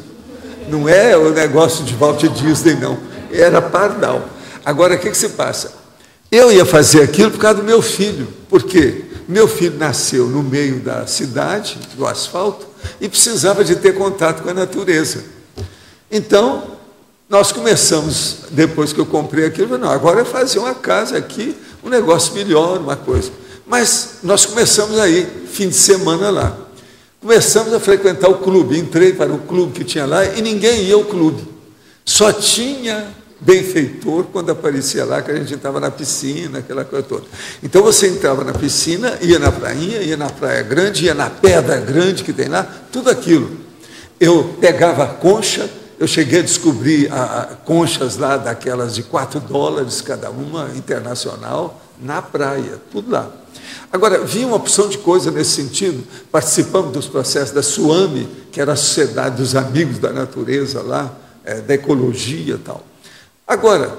Não é o negócio de Walt Disney, não. Era Pardal. Agora, o que se passa? Eu ia fazer aquilo por causa do meu filho. Por quê? Meu filho nasceu no meio da cidade, do asfalto, e precisava de ter contato com a natureza. Então, nós começamos, depois que eu comprei aquilo, não, agora é fazer uma casa aqui, um negócio melhor, uma coisa. Mas nós começamos aí, fim de semana lá. Começamos a frequentar o clube, entrei para o clube que tinha lá e ninguém ia ao clube. Só tinha benfeitor quando aparecia lá, que a gente estava na piscina, aquela coisa toda. Então você entrava na piscina, ia na prainha, ia na praia grande, ia na pedra grande que tem lá, tudo aquilo. Eu pegava a concha, eu cheguei a descobrir conchas lá, daquelas de $4 cada uma, internacional, na praia, tudo lá. Agora, vinha uma opção de coisa nesse sentido, participamos dos processos da SUAME, que era a Sociedade dos Amigos da Natureza lá, da ecologia e tal. Agora,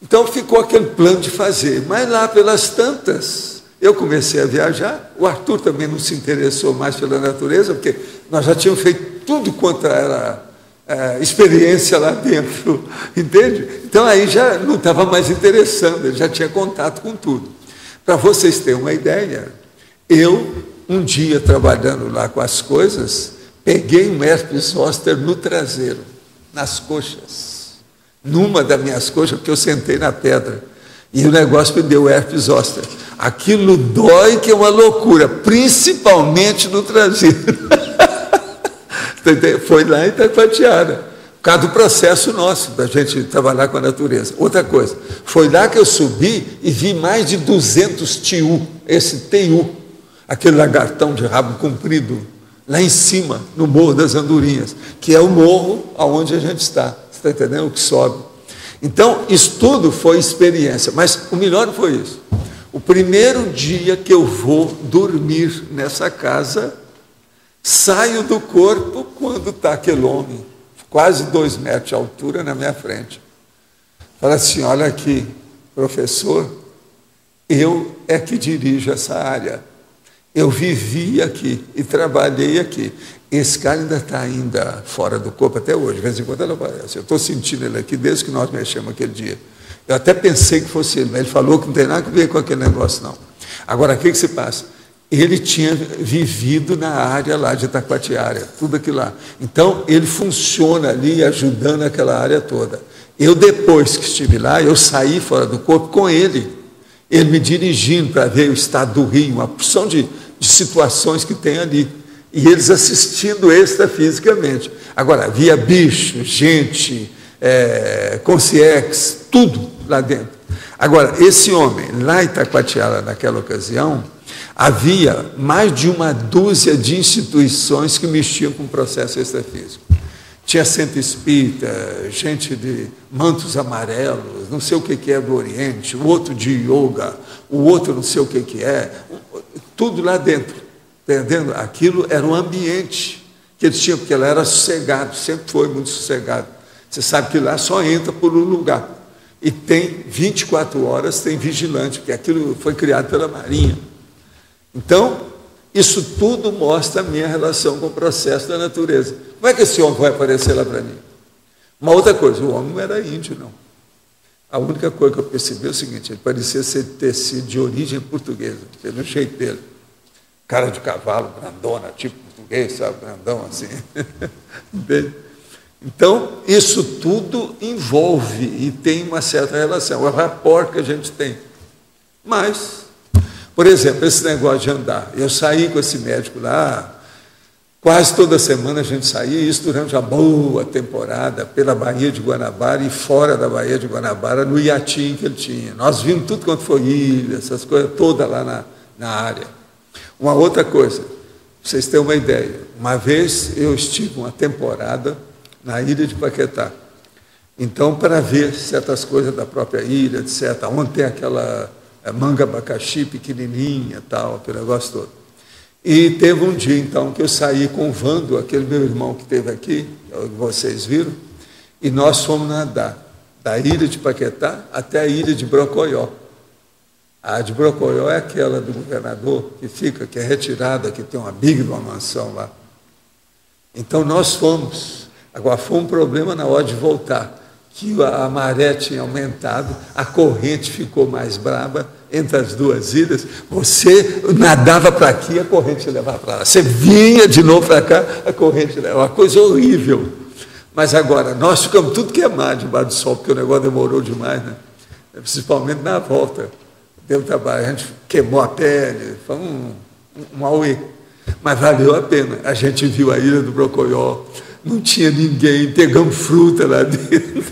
então ficou aquele plano de fazer, mas lá pelas tantas, eu comecei a viajar, o Arthur também não se interessou mais pela natureza, porque nós já tínhamos feito tudo quanto era experiência lá dentro, entende? Então aí já não estava mais interessando, ele já tinha contato com tudo. Para vocês terem uma ideia, eu, um dia trabalhando lá com as coisas, peguei um herpes zoster no traseiro, nas coxas. Numa das minhas coxas, porque eu sentei na pedra, e o negócio me deu herpes zoster. Aquilo dói que é uma loucura, principalmente no traseiro. Foi lá em Itacoatiara, por causa do processo nosso, da gente trabalhar com a natureza. Outra coisa, foi lá que eu subi e vi mais de 200 tiu, esse TU, aquele lagartão de rabo comprido, lá em cima, no Morro das Andorinhas, que é o morro onde a gente está. Você está entendendo o que sobe? Então, isso tudo foi experiência, mas o melhor não foi isso. O primeiro dia que eu vou dormir nessa casa, saio do corpo quando está aquele homem, quase 2 metros de altura na minha frente. Fala assim, olha aqui, professor, eu é que dirijo essa área. Eu vivi aqui e trabalhei aqui. Esse cara ainda está ainda fora do corpo até hoje, de vez em quando ele aparece. Eu estou sentindo ele aqui desde que nós mexemos aquele dia. Eu até pensei que fosse ele, mas ele falou que não tem nada a ver com aquele negócio, não. Agora, o que se passa? Ele tinha vivido na área lá de Itacoatiara, tudo aquilo lá. Então, ele funciona ali, ajudando aquela área toda. Eu, depois que estive lá, eu saí fora do corpo com ele. Ele me dirigindo para ver o estado do rio, uma porção de situações que tem ali. E eles assistindo extrafisicamente. Agora, havia bicho, gente, consciex, tudo lá dentro. Agora, esse homem, lá em Itacoatiara, naquela ocasião, havia mais de 12 de instituições que mexiam com o processo extrafísico. Tinha centro espírita, gente de mantos amarelos, não sei o que é do Oriente, o outro de yoga, o outro não sei o que é, tudo lá dentro, entendendo? Aquilo era um ambiente que eles tinham, porque lá era sossegado, sempre foi muito sossegado. Você sabe que lá só entra por um lugar. E tem 24 horas, tem vigilante, porque aquilo foi criado pela Marinha. Então, isso tudo mostra a minha relação com o processo da natureza. Como é que esse homem vai aparecer lá para mim? Uma outra coisa, o homem não era índio, não. A única coisa que eu percebi é o seguinte, ele parecia ter sido de origem portuguesa, pelo jeito dele. cara de cavalo, grandona, tipo português, sabe, grandão assim. Bem, então, isso tudo envolve e tem uma certa relação, é o rapport que a gente tem. Mas, por exemplo, esse negócio de andar, eu saí com esse médico lá, quase toda semana a gente saía, isso durante a boa temporada, pela Baía de Guanabara e fora da Baía de Guanabara, no iatinho que ele tinha. Nós vimos tudo quanto foi ilha, essas coisas todas lá na área. Uma outra coisa, para vocês terem uma ideia, uma vez eu estive uma temporada na ilha de Paquetá. Então, para ver certas coisas da própria ilha, etc., onde tem aquela manga abacaxi pequenininha, tal, aquele negócio todo. E teve um dia, então, que eu saí com o Vando, aquele meu irmão que esteve aqui, que vocês viram, e nós fomos nadar da ilha de Paquetá até a ilha de Brocoió. A de Brocoió é aquela do governador, que é retirada, que tem uma big uma mansão lá. Então, nós fomos. Agora, foi um problema na hora de voltar, que a maré tinha aumentado, a corrente ficou mais braba entre as duas ilhas, você nadava para aqui, a corrente te levava para lá. Você vinha de novo para cá, a corrente te levava. Uma coisa horrível. Mas agora, nós ficamos tudo queimados debaixo do sol, porque o negócio demorou demais, né? Principalmente na volta. Deu trabalho, a gente queimou a pele, foi um auê. Mas valeu a pena. A gente viu a ilha do Brocoió, não tinha ninguém, pegamos fruta lá dentro.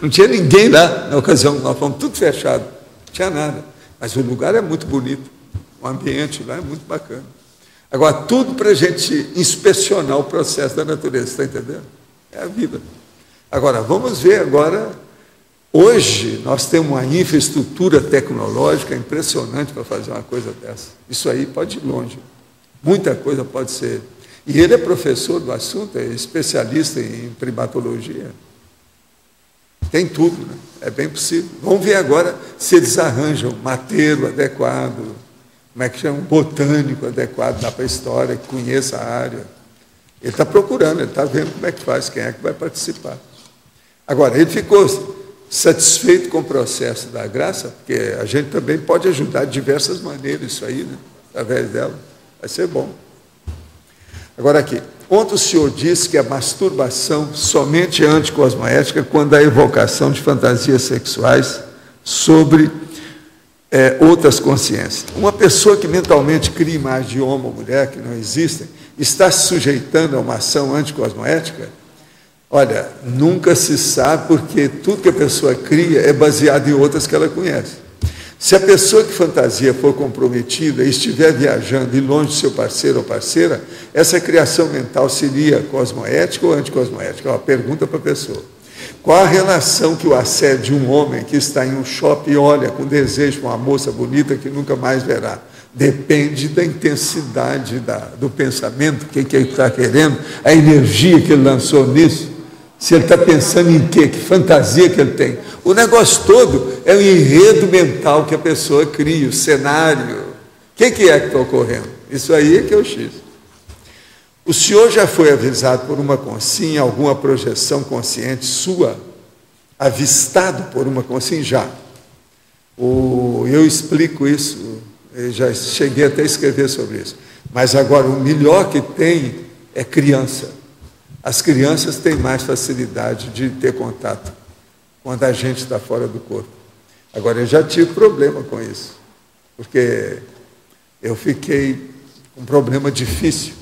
Não tinha ninguém lá na ocasião que nós fomos, tudo fechado, não tinha nada. Mas o lugar é muito bonito, o ambiente lá é muito bacana. Agora, tudo para a gente inspecionar o processo da natureza, está entendendo? É a vida. Agora, vamos ver agora, hoje nós temos uma infraestrutura tecnológica impressionante para fazer uma coisa dessa. Isso aí pode ir longe, muita coisa pode ser. E ele é professor do assunto, é especialista em primatologia. Tem tudo, né? É bem possível. Vamos ver agora se eles arranjam um mateiro adequado, como é que chama, um botânico adequado lá para a história, que conheça a área. Ele está procurando, ele está vendo como é que faz, quem é que vai participar. Agora, ele ficou satisfeito com o processo da graça, porque a gente também pode ajudar de diversas maneiras isso aí, né? Através dela. Vai ser bom. Agora aqui, ontem o senhor disse que a masturbação somente é anticosmoética quando há evocação de fantasias sexuais sobre outras consciências. Uma pessoa que mentalmente cria imagens de homem ou mulher que não existem, está se sujeitando a uma ação anticosmoética? Olha, nunca se sabe, porque tudo que a pessoa cria é baseado em outras que ela conhece. Se a pessoa que fantasia for comprometida e estiver viajando e longe do seu parceiro ou parceira, essa criação mental seria cosmoética ou anticosmoética? Uma pergunta para a pessoa. Qual a relação que o assédio de um homem que está em um shopping e olha com desejo para uma moça bonita que nunca mais verá? Depende da intensidade do pensamento, o que ele está querendo, a energia que ele lançou nisso. Se ele está pensando em quê? Que fantasia que ele tem? O negócio todo é o enredo mental que a pessoa cria, o cenário. O que é que está ocorrendo? Isso aí é que é o X. O senhor já foi avisado por uma consciência, alguma projeção consciente sua, avistado por uma consciência? Já. Eu explico isso, eu já cheguei até a escrever sobre isso. Mas agora, o melhor que tem é criança. As crianças têm mais facilidade de ter contato quando a gente está fora do corpo. Agora, eu já tive problema com isso, porque eu fiquei com um problema difícil,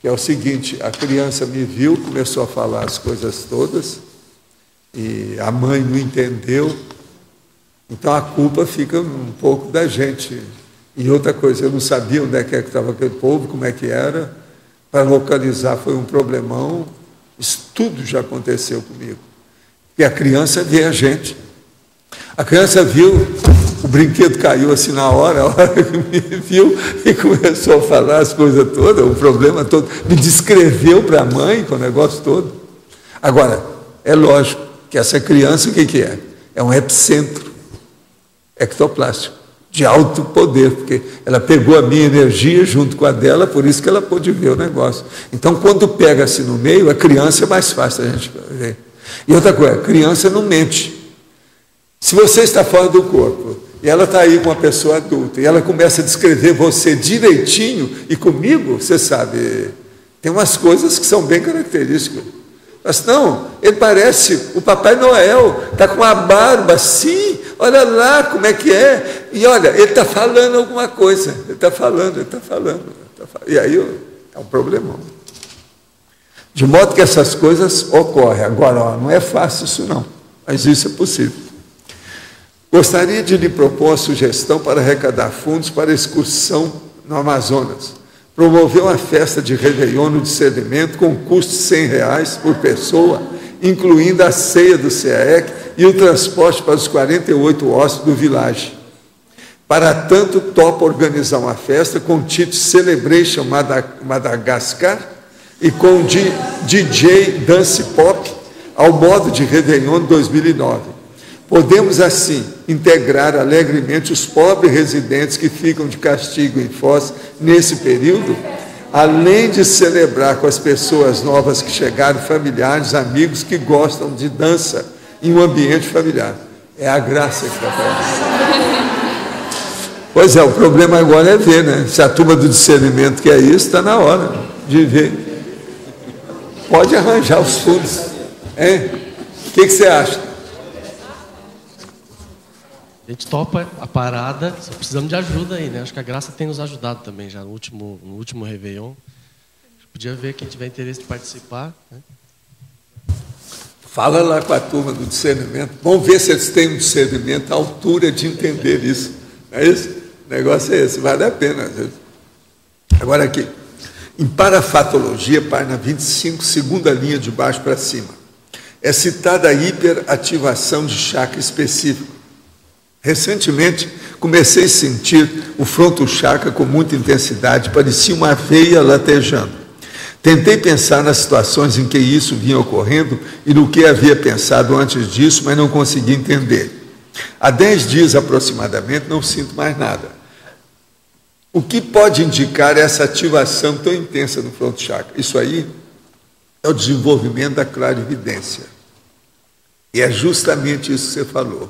que é o seguinte: a criança me viu, começou a falar as coisas todas, e a mãe não entendeu, então a culpa fica um pouco da gente. E outra coisa, eu não sabia onde é que estava aquele povo, como é que era. Para localizar foi um problemão. Isso tudo já aconteceu comigo. E a criança vê a gente. A criança viu, o brinquedo caiu assim na hora, a hora que me viu e começou a falar as coisas todas, o problema todo. Me descreveu para a mãe com o negócio todo. Agora, é lógico que essa criança, o que é? É um epicentro ectoplástico. De alto poder, porque ela pegou a minha energia junto com a dela, por isso que ela pôde ver o negócio. Então, quando pega-se no meio, a criança é mais fácil a gente ver. E outra coisa, a criança não mente. Se você está fora do corpo E ela está aí com uma pessoa adulta, e ela começa a descrever você direitinho, e comigo, você sabe, tem umas coisas que são bem características. Mas não, ele parece o Papai Noel, está com a barba assim, olha lá como é que é. E olha, ele está falando alguma coisa, ele está falando. E aí é um problemão. De modo que essas coisas ocorrem. Agora, ó, não é fácil isso não, mas isso é possível. Gostaria de lhe propor uma sugestão para arrecadar fundos para excursão no Amazonas. Promover uma festa de Réveillon no discernimento com custo de R$100 por pessoa, incluindo a ceia do CAEC e o transporte para os 48 hóspedes do Village. Para tanto, topa organizar uma festa com o título Celebration Madagascar e com DJ Dance Pop ao modo de Réveillon de 2009. Podemos, assim, integrar alegremente os pobres residentes que ficam de castigo em Foz nesse período, além de celebrar com as pessoas novas que chegaram, familiares, amigos que gostam de dança em um ambiente familiar. É a graça que está falando. Pois é, o problema agora é ver, né? Se a turma do discernimento quer isso, está na hora de ver. Pode arranjar os fundos. Hein? O que você acha?
A gente topa a parada, só precisamos de ajuda aí, né? Acho que a Graça tem nos ajudado também já no último Réveillon. Podia ver quem tiver interesse de participar, né?
Fala lá com a turma do discernimento. Vamos ver se eles têm um discernimento à altura de entender isso. Não é isso? O negócio é esse, vale a pena. Às vezes. Agora aqui. Em Parafatologia, página 25, segunda linha de baixo para cima. É citada a hiperativação de chakra específico. Recentemente, comecei a sentir o fronto chakra com muita intensidade, parecia uma veia latejando. Tentei pensar nas situações em que isso vinha ocorrendo e no que havia pensado antes disso, mas não consegui entender. Há 10 dias aproximadamente, não sinto mais nada. O que pode indicar essa ativação tão intensa no fronto chakra? Isso aí é o desenvolvimento da clarividência. E é justamente isso que você falou.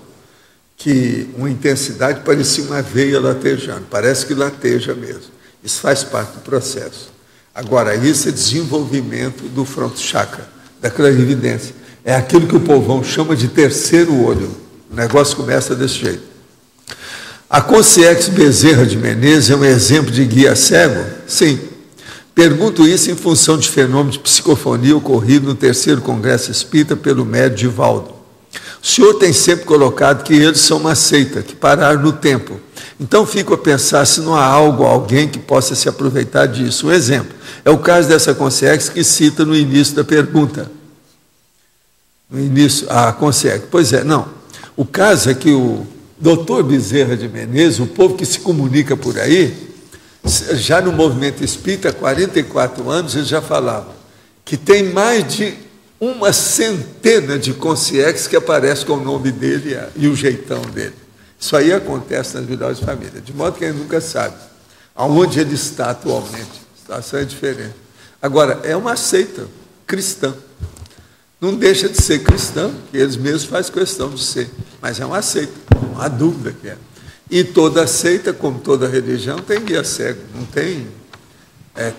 Que uma intensidade parecia uma veia latejando, parece que lateja mesmo. Isso faz parte do processo. Agora, isso é desenvolvimento do fronto chakra, da clarividência. É aquilo que o povão chama de terceiro olho. O negócio começa desse jeito. A Concierge Bezerra de Menezes é um exemplo de guia cego? Sim. Pergunto isso em função de fenômeno de psicofonia ocorrido no 3º Congresso Espírita pelo médium Divaldo. O senhor tem sempre colocado que eles são uma seita, que pararam no tempo. Então, fico a pensar se não há alguém que possa se aproveitar disso. Um exemplo é o caso dessa Concierge que cita no início da pergunta. No início, a Concierge. Pois é, não. O caso é que o doutor Bezerra de Menezes, o povo que se comunica por aí, já no movimento espírita, há 44 anos, ele já falava que tem mais de uma centena de concierges que aparecem com o nome dele e o jeitão dele. Isso aí acontece nas vidas de família, de modo que a gente nunca sabe aonde ele está atualmente. A situação é diferente. Agora, é uma seita cristã. Não deixa de ser cristão, que eles mesmos fazem questão de ser, mas é uma seita, não há dúvida que é. E toda seita, como toda religião, tem guia cego, não tem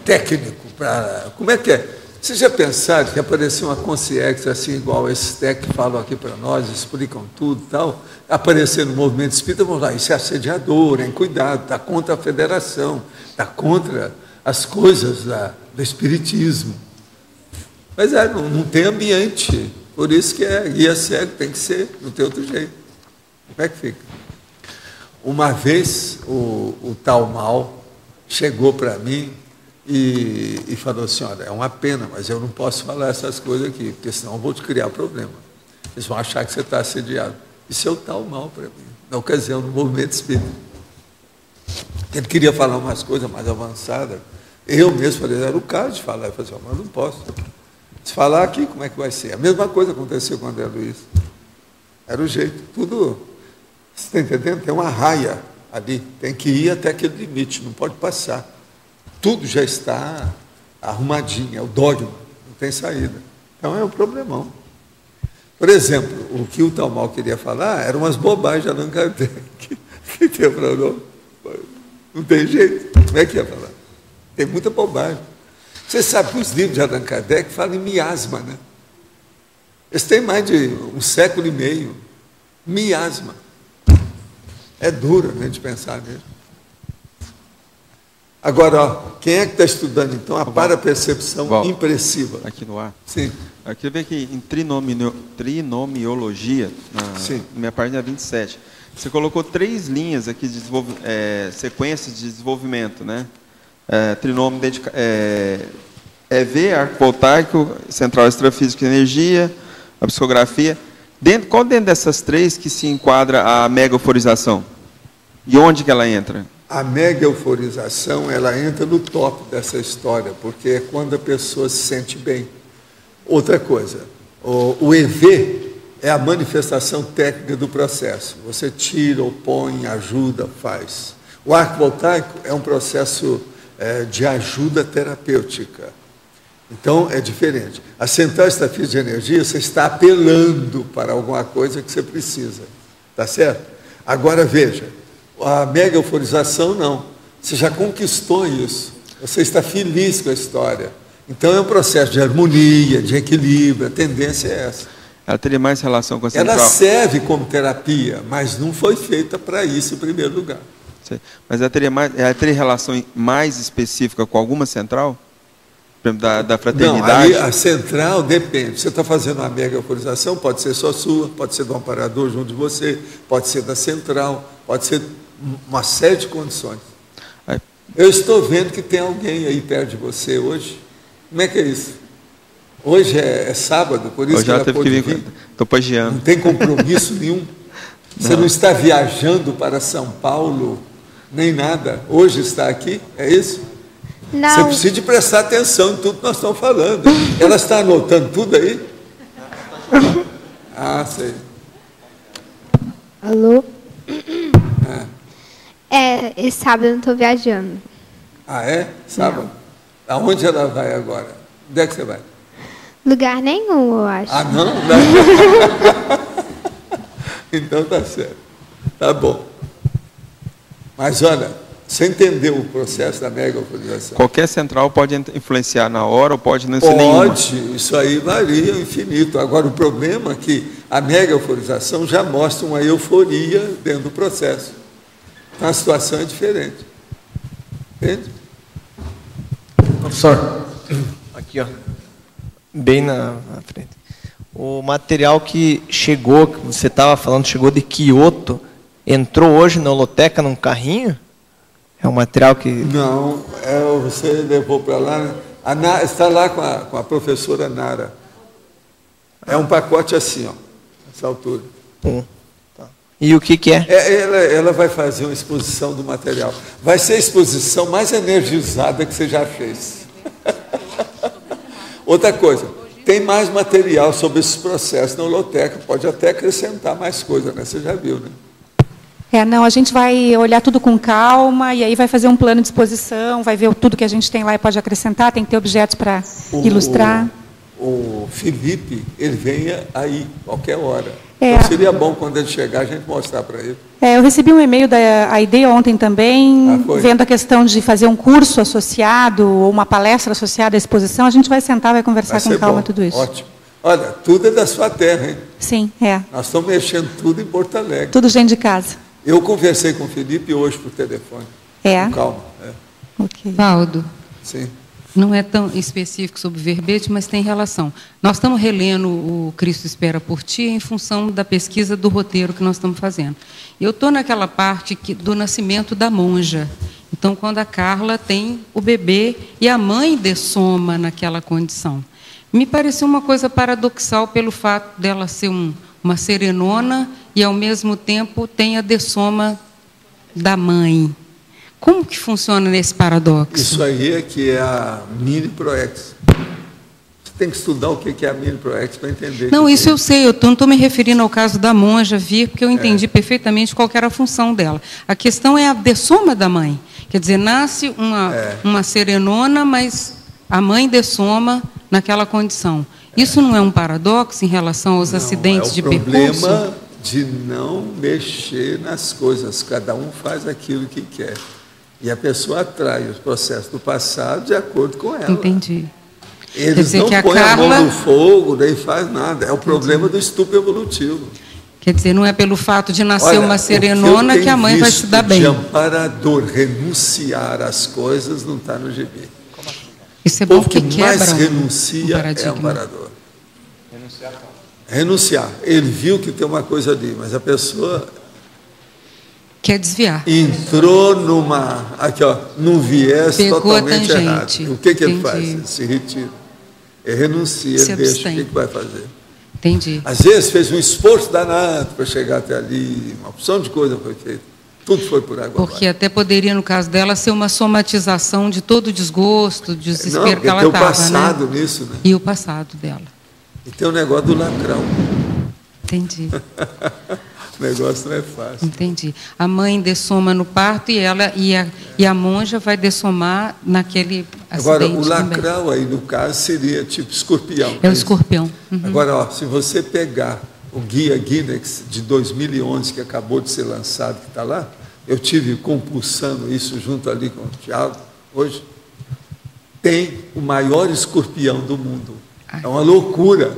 técnico para... Como é que é? Vocês já pensaram que apareceu uma concierge assim, igual esses técnicos que falam aqui para nós, explicam tudo e tal, aparecer no movimento espírita, vamos lá, isso é assediador, hein? Cuidado, está contra a federação, está contra as coisas do espiritismo. Mas não tem ambiente, por isso que é guia cego, tem que ser, não tem outro jeito. Como é que fica? Uma vez o tal Mal chegou para mim e falou assim, olha, é uma pena, mas eu não posso falar essas coisas aqui, porque senão eu vou te criar problema. Eles vão achar que você está assediado. Isso é o tal Mal para mim, na ocasião, no movimento espírita. Ele queria falar umas coisas mais avançadas. Eu mesmo falei, era o caso de falar. Eu falei assim, mas não posso. Se falar aqui, como é que vai ser? A mesma coisa aconteceu com o André Luiz. Era o jeito, tudo... Você está entendendo? Tem uma raia ali, tem que ir até aquele limite, não pode passar. Tudo já está arrumadinho, é o dogma, não tem saída. Então é um problemão. Por exemplo, o que o tal Mal queria falar eram umas bobagens de Allan Kardec, Quem tem pronome? Não tem jeito. Como é que ia falar? Tem muita bobagem. Você sabe que os livros de Allan Kardec falam em miasma, né? Eles têm mais de 1,5 séculos. Miasma. É duro, né, de pensar mesmo. Agora, ó, quem é que está estudando, então, a parapercepção impressiva?
Aqui no ar.
Sim.
Aqui eu vejo que em trinomiologia, na minha página 27, você colocou 3 linhas aqui de sequências de desenvolvimento, né? Trinômio EV, arco voltaico, central extrafísica de energia, a psicografia. Qual dentro dessas 3 que se enquadra a mega euforização? E onde que ela entra?
A mega euforização, ela entra no top dessa história, porque é quando a pessoa se sente bem. Outra coisa, o EV é a manifestação técnica do processo. Você tira, opõe, ajuda, faz. O arco voltaico é um processo de ajuda terapêutica. Então, é diferente. A central extrafísica de energia, você está apelando para alguma coisa que você precisa. Tá certo? Agora, veja, a mega euforização, não. Você já conquistou isso. Você está feliz com a história. Então, é um processo de harmonia, de equilíbrio. A tendência é essa.
Ela teria mais relação com a central?
Ela serve como terapia, mas não foi feita para isso em primeiro lugar.
Mas ela teria relação mais específica com alguma central? Por exemplo, da fraternidade?
Não, aí a central depende. Você está fazendo uma mega euforização, pode ser só sua, pode ser do amparador junto de você, pode ser da central, pode ser uma série de condições. Eu estou vendo que tem alguém aí perto de você hoje. Como é que é isso? Hoje é sábado, por isso
hoje
que ela
teve
pôde
que
vir.
Estou pagiando.
Não tem compromisso nenhum. Você não está viajando para São Paulo, nem nada. Hoje está aqui, é isso?
Não.
Você precisa de prestar atenção em tudo que nós estamos falando. Ela está anotando tudo aí? Ah, sei.
Alô? Esse sábado eu não estou viajando.
Ah, é? Sábado? Não. Aonde ela vai agora? Onde é que você vai?
Lugar nenhum, eu acho.
Ah, não? Então tá certo. Tá bom. Mas olha, você entendeu o processo da mega euforização?
Qualquer central pode influenciar na hora ou pode não ser nenhuma?
Pode, isso aí varia infinito. Agora, o problema é que a mega euforização já mostra uma euforia dentro do processo. Então, a situação é diferente. Entende?
Professor, aqui, ó, bem na frente. O material que chegou, que você estava falando, chegou de Kyoto, entrou hoje na holoteca num carrinho? É um material que... Não,
você levou para lá. Está lá com a professora Nara. É um pacote assim, ó, nessa altura.
Tá. E o que é?
Ela vai fazer uma exposição do material. Vai ser a exposição mais energizada que você já fez. Outra coisa, tem mais material sobre esses processos na holoteca. Pode até acrescentar mais coisa, né? Você já viu, né?
Não, a gente vai olhar tudo com calma e aí vai fazer um plano de exposição, vai ver tudo que a gente tem lá e pode acrescentar, tem que ter objetos para ilustrar.
O Felipe, ele vem aí, qualquer hora. Então seria bom quando ele chegar a gente mostrar para ele.
Eu recebi um e-mail da AID ontem também, vendo a questão de fazer um curso associado ou uma palestra associada à exposição. A gente vai sentar, vai conversar com calma tudo isso.
Ótimo. Olha, tudo é da sua terra, hein?
Sim,
Nós estamos mexendo tudo em Porto Alegre.
Tudo gente de casa.
Eu conversei com o Felipe hoje por telefone. Com calma.
Okay. Valdo.
Sim.
Não é tão específico sobre verbete, mas tem relação. Nós estamos relendo o Cristo Espera por Ti em função da pesquisa do roteiro que nós estamos fazendo. Eu estou naquela parte do nascimento da monja. Então, quando a Carla tem o bebê e a mãe dessoma naquela condição. Me pareceu uma coisa paradoxal pelo fato dela ser uma serenona e, ao mesmo tempo, tem a dessoma da mãe. Como que funciona nesse paradoxo?
Isso aí é que é a mini proex. Você tem que estudar o que é a mini proex para entender.
Não, isso eu sei. Eu não estou me referindo ao caso da monja vir, porque eu entendi perfeitamente qual que era a função dela. A questão é a dessoma da mãe. Quer dizer, nasce uma serenona, mas a mãe dessoma naquela condição. Isso não é um paradoxo em relação aos acidentes de percurso?
É o problema de não mexer nas coisas. Cada um faz aquilo que quer. E a pessoa atrai os processos do passado de acordo com ela.
Entendi.
Eles não põem a mão no fogo, nem faz nada. É o problema do estupro evolutivo.
Quer dizer, não é pelo fato de nascer uma serenona que a mãe vai se dar bem.
De amparador renunciar às coisas não está no gibi.
Isso é bom porque
quebra. O que mais renuncia é amparador. Renunciar. Ele viu que tem uma coisa ali, mas a pessoa
quer desviar.
Entrou num viés totalmente errado. O que ele faz? Ele se retira. Ele renuncia, ele deixa. O que vai fazer?
Entendi.
Às vezes fez um esforço danado para chegar até ali, uma opção de coisa foi feita. Tudo foi por água abaixo.
Porque até poderia, no caso dela, ser uma somatização de todo o desgosto, o desespero que ela estava.
Tem o passado nisso, né?
E o passado dela.
E tem o negócio do lacrão.
Entendi.
O negócio não é fácil.
Entendi. A mãe dessoma no parto e a monja vai dessomar naquele acidente.
Agora, o lacrão aí, no caso, seria tipo escorpião.
É o escorpião.
Uhum. Agora, se você pegar o Guia Guinness de 2011, que acabou de ser lançado, que está lá, eu tive compulsando isso junto ali com o Tiago, hoje, tem o maior escorpião do mundo. É uma loucura.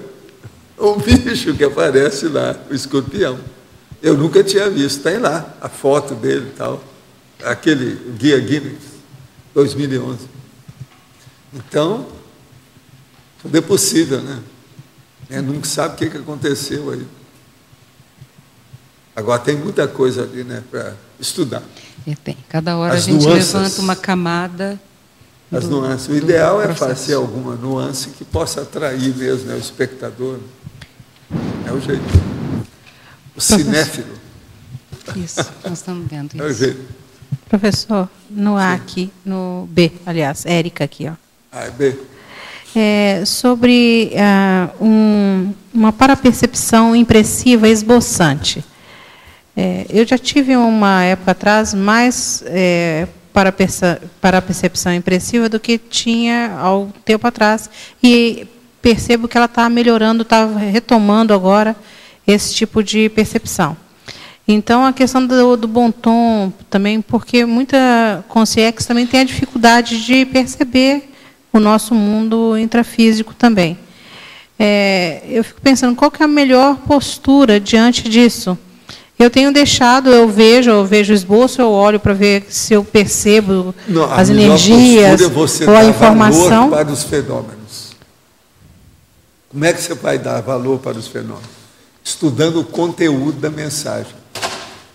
O bicho que aparece lá, o escorpião. Eu nunca tinha visto, tem lá a foto dele e tal, aquele Guia Guinness, 2011. Então, tudo é possível, né? Nunca sabe o que aconteceu aí. Agora, tem muita coisa ali, né, para estudar.
Tem. Cada hora a gente levanta uma camada.
As nuances. O ideal é fazer alguma nuance que possa atrair mesmo, né, o espectador. É o jeito. O cinéfilo.
Isso, nós estamos vendo isso.
É o jeito.
Professor, no A aqui, no B, aliás, Érica aqui, ó.
É B.
Sobre uma parapercepção impressiva esboçante. Eu já tive uma época atrás mais parapercepção impressiva do que tinha há um tempo atrás, e percebo que ela está melhorando, está retomando agora esse tipo de percepção. Então, a questão do bom tom também, porque muita consciência também tem a dificuldade de perceber o nosso mundo intrafísico também. Eu fico pensando, qual que é a melhor postura diante disso? Eu tenho deixado, eu vejo o esboço, eu olho para ver se eu percebo as energias ou a informação.
Para os fenômenos. Como é que você vai dar valor para os fenômenos? Estudando o conteúdo da mensagem.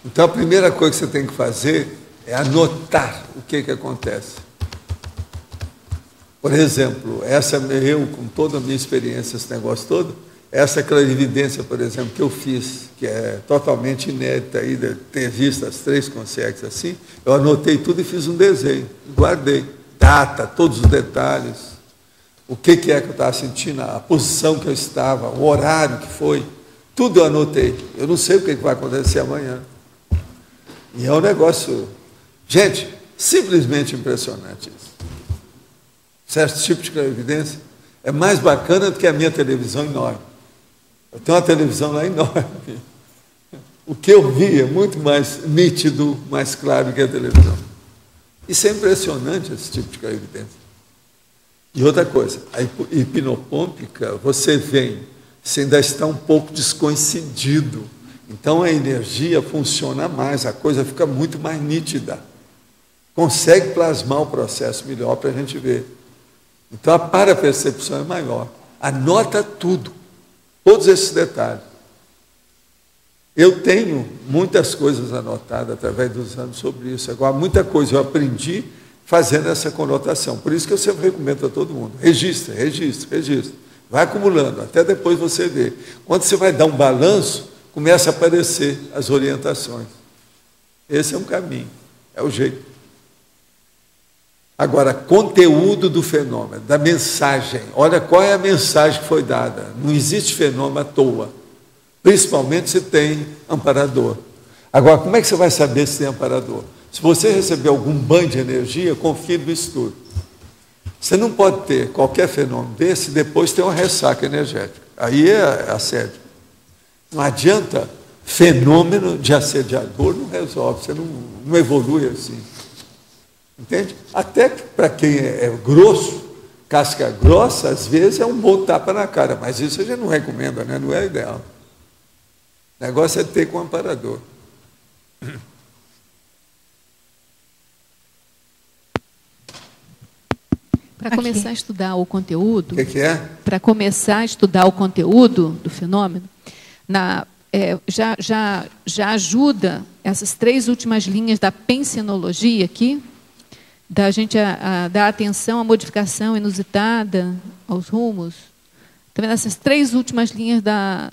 Então, a primeira coisa que você tem que fazer é anotar o que acontece. Por exemplo, eu, com toda a minha experiência, esse negócio todo, essa clarividência, por exemplo, que eu fiz, que é totalmente inédita, aí, de ter visto as 3 consciências assim, eu anotei tudo e fiz um desenho, guardei, data, todos os detalhes, o que é que eu estava sentindo, a posição que eu estava, o horário que foi, tudo eu anotei. Eu não sei o que vai acontecer amanhã. E é um negócio, gente, simplesmente impressionante isso. Certo tipo de clarividência é mais bacana do que a minha televisão enorme. Eu tenho uma televisão lá enorme. O que eu vi é muito mais nítido, mais claro que a televisão. Isso é impressionante, esse tipo de clarividência. E outra coisa, a hipnopômpica, você ainda está um pouco descoincidido. Então a energia funciona mais, a coisa fica muito mais nítida. Consegue plasmar o processo melhor para a gente ver. Então a parapercepção é maior. Anota tudo, todos esses detalhes. Eu tenho muitas coisas anotadas através dos anos sobre isso. Agora, muita coisa eu aprendi fazendo essa conotação. Por isso que eu sempre recomendo a todo mundo. Registra. Vai acumulando, até depois você vê. Quando você vai dar um balanço, começa a aparecer as orientações. Esse é um caminho, é o jeito. Agora, conteúdo do fenômeno, da mensagem. Olha qual é a mensagem que foi dada. Não existe fenômeno à toa. Principalmente se tem amparador. Agora, como é que você vai saber se tem amparador? Se você receber algum banho de energia, confie no estudo. Você não pode ter qualquer fenômeno desse e depois ter uma ressaca energética. Aí é assédio. Não adianta fenômeno de assediador não resolve, você não evolui assim. Entende? Até que para quem é grosso, casca grossa, às vezes é um bom tapa na cara, mas isso a gente não recomenda, né? Não é ideal. O negócio é ter com o amparador.
Para começar a estudar o conteúdo...
O que é?
Para começar a estudar o conteúdo do fenômeno, já ajuda essas 3 últimas linhas da pensenologia aqui, da gente dar atenção à modificação inusitada, aos rumos. Também essas 3 últimas linhas da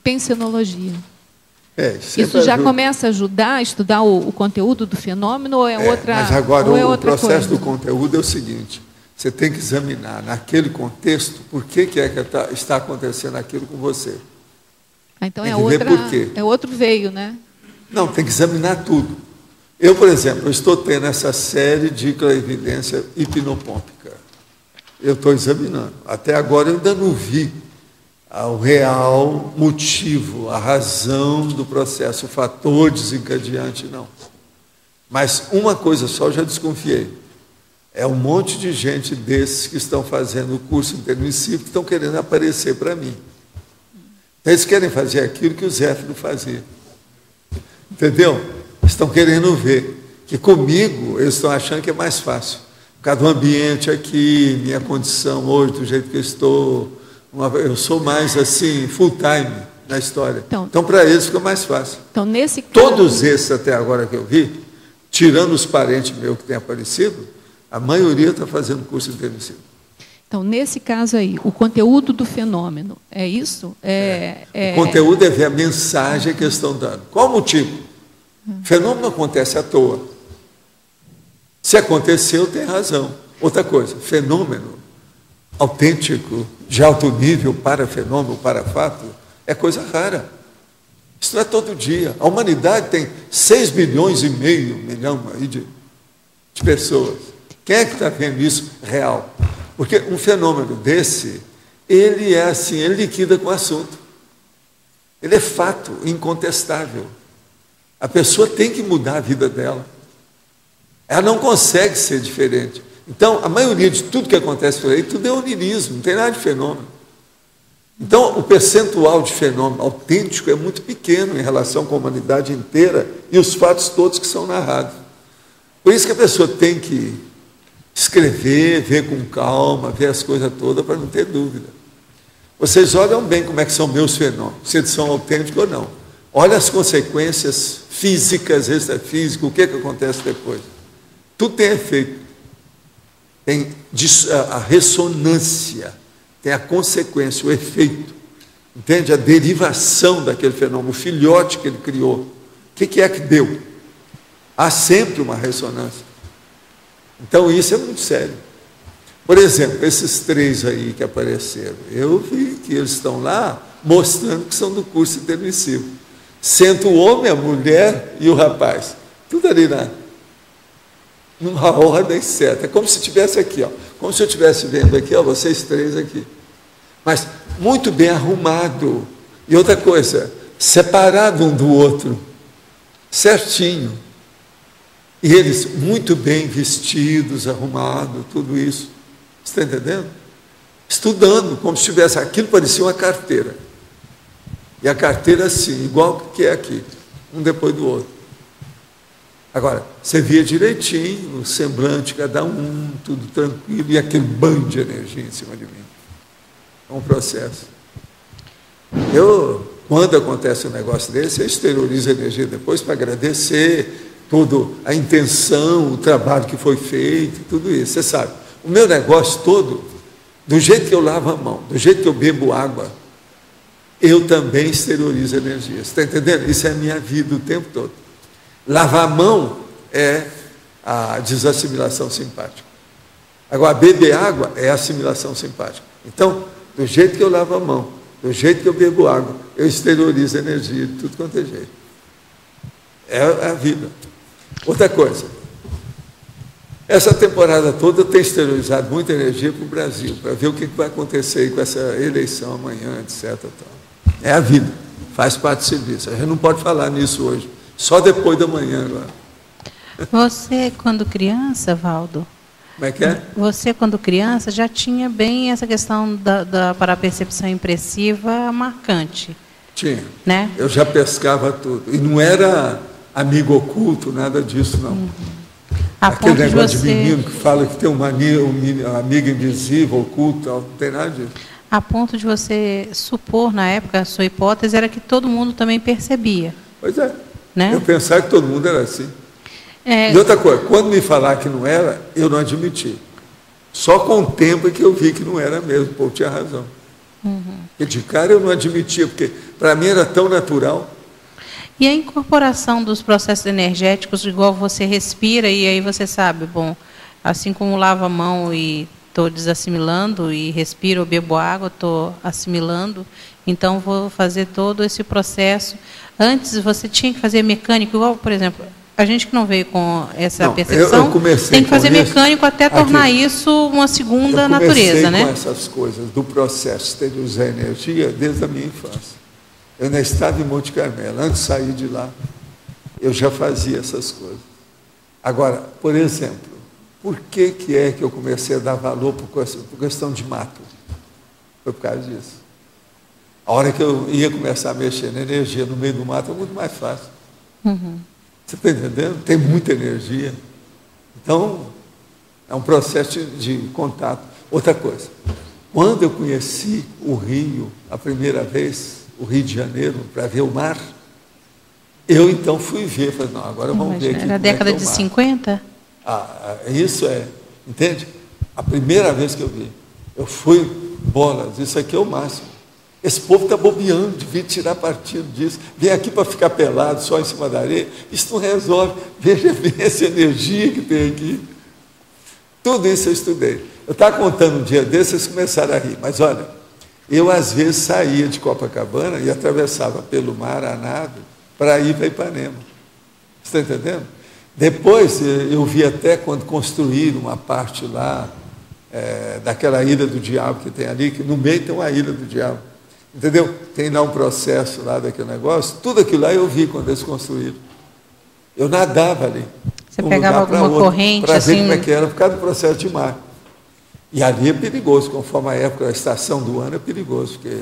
pensenologia. Isso já começa a ajudar a estudar o conteúdo do fenômeno ou é outra coisa?
Mas agora o processo do conteúdo é o seguinte, você tem que examinar naquele contexto por que está acontecendo aquilo com você.
Então é outro veio, né?
Não, tem que examinar tudo. Eu, por exemplo, estou tendo essa série de clarividência hipnopômpica. Eu estou examinando. Até agora eu ainda não vi o real motivo, a razão do processo, o fator desencadeante, não. Mas uma coisa só eu já desconfiei. É um monte de gente desses que estão fazendo o curso intermissivo que estão querendo aparecer para mim. Eles querem fazer aquilo que o Zéfiro fazia. Entendeu? Estão querendo ver que comigo eles estão achando que é mais fácil. Por causa do ambiente aqui, minha condição hoje, do jeito que eu estou, eu sou mais assim, full time na história. Então para eles fica mais fácil.
Então, nesse caso...
Todos esses até agora que eu vi, tirando os parentes meus que têm aparecido, a maioria está fazendo curso intermissivo.
Então, nesse caso aí, o conteúdo do fenômeno, é isso?
O conteúdo é ver a mensagem que eles estão dando. Qual o motivo? O fenômeno não acontece à toa. Se aconteceu, tem razão. Outra coisa, fenômeno autêntico, de alto nível, para fenômeno, para fato, é coisa rara. Isso não é todo dia. A humanidade tem 6,5 milhões aí de pessoas. Quem é que está vendo isso real? Porque um fenômeno desse, ele é assim, ele liquida com o assunto. Ele é fato, incontestável. A pessoa tem que mudar a vida dela. Ela não consegue ser diferente. Então, a maioria de tudo que acontece por aí, tudo é onirismo, não tem nada de fenômeno. Então, o percentual de fenômeno autêntico é muito pequeno em relação com a humanidade inteira e os fatos todos que são narrados. Por isso que a pessoa tem que escrever, ver com calma, ver as coisas todas para não ter dúvida. Vocês olham bem como é que são meus fenômenos, se eles são autênticos ou não. Olha as consequências físicas, extrafísicas, o que acontece depois. Tudo tem efeito. Tem a ressonância, tem a consequência, o efeito. Entende? A derivação daquele fenômeno, o filhote que ele criou. O que é que deu? Há sempre uma ressonância. Então, isso é muito sério. Por exemplo, esses 3 aí que apareceram, eu vi que eles estão lá mostrando que são do curso intermissivo. Sendo o homem, a mulher e o rapaz. Tudo ali numa ordem certa. É como se estivesse aqui, ó. Como se eu estivesse vendo aqui, ó, vocês 3 aqui. Mas muito bem arrumado. E outra coisa, separado um do outro. Certinho. E eles muito bem vestidos, arrumados, tudo isso. Você está entendendo? Estudando, como se tivesse aquilo, parecia uma carteira. E a carteira assim, igual que é aqui, um depois do outro. Agora, você via direitinho o semblante, cada um, tudo tranquilo, e aquele banho de energia em cima de mim. É um processo. Quando acontece um negócio desse, eu exteriorizo a energia depois para agradecer toda a intenção, o trabalho que foi feito, tudo isso. Você sabe, o meu negócio todo, do jeito que eu lavo a mão, do jeito que eu bebo água, eu também exteriorizo energia. Você está entendendo? Isso é a minha vida o tempo todo. Lavar a mão é a desassimilação simpática. Agora, beber água é a assimilação simpática. Então, do jeito que eu lavo a mão, do jeito que eu bebo água, eu exteriorizo energia de tudo quanto é jeito. É a vida. Outra coisa, essa temporada toda eu tenho exteriorizado muita energia para o Brasil, para ver o que vai acontecer aí com essa eleição amanhã, etc. É a vida. faz parte do serviço. A gente não pode falar nisso hoje, só depois da manhã agora.
Você, quando criança, Valdo,
como é que é?
Você, quando criança, já tinha bem essa questão da parapercepção impressiva marcante.
Tinha.
Né?
Eu já pescava tudo. E não era amigo oculto, nada disso, não. Uhum. Aquele negócio de menino que fala que tem uma amiga invisível, oculta, não tem nada disso.
A ponto de você supor, na época, a sua hipótese era que todo mundo também percebia.
Pois é.
Né?
Eu pensava que todo mundo era assim. E outra coisa, quando me falaram que não era, eu não admiti. Só com o tempo é que eu vi que não era mesmo, o povo tinha razão.
Uhum.
E de cara eu não admitia, porque para mim era tão natural.
E a incorporação dos processos energéticos, igual você respira, e aí você sabe, bom, assim como lavo a mão e estou desassimilando, e respiro ou bebo água, estou assimilando, então vou fazer todo esse processo. Antes você tinha que fazer mecânico, igual, por exemplo, a gente que não veio com essa percepção, tem que fazer mecânico até tornar isso uma segunda natureza, né?
Eu comecei com essas coisas do processo de usar energia desde a minha infância. Eu ainda estava em Monte Carmelo, antes de sair de lá, eu já fazia essas coisas. Agora, por exemplo, por que é que eu comecei a dar valor por questão de mato? Foi por causa disso. A hora que eu ia começar a mexer na energia no meio do mato é muito mais fácil.
Uhum.
Você está entendendo? Tem muita energia. Então, é um processo de contato. Outra coisa, quando eu conheci o Rio a primeira vez, o Rio de Janeiro, para ver o mar, eu então fui ver, falei, não, agora vamos ver aqui.
Era a década de 50?
Isso entende? A primeira vez que eu vi, eu fui, bolas, isso aqui é o máximo. Esse povo está bobeando, devia tirar partido disso. Vem aqui para ficar pelado, só em cima da areia. Isso não resolve. Veja bem essa energia que tem aqui. Tudo isso eu estudei. Eu estava contando um dia desses, vocês começaram a rir. Mas olha, eu às vezes saía de Copacabana e atravessava pelo mar a nado para ir para Ipanema. Você está entendendo? Depois eu vi até quando construíram uma parte lá, daquela Ilha do Diabo que tem ali, que no meio tem uma Ilha do Diabo. Entendeu? Tem lá um processo lá daquele negócio. Tudo aquilo lá eu vi quando eles construíram. Eu nadava ali.
Você pegava alguma corrente
para
assim?
ver como é que era, por causa do processo de mar. E ali é perigoso, conforme a época, a estação do ano é perigoso, porque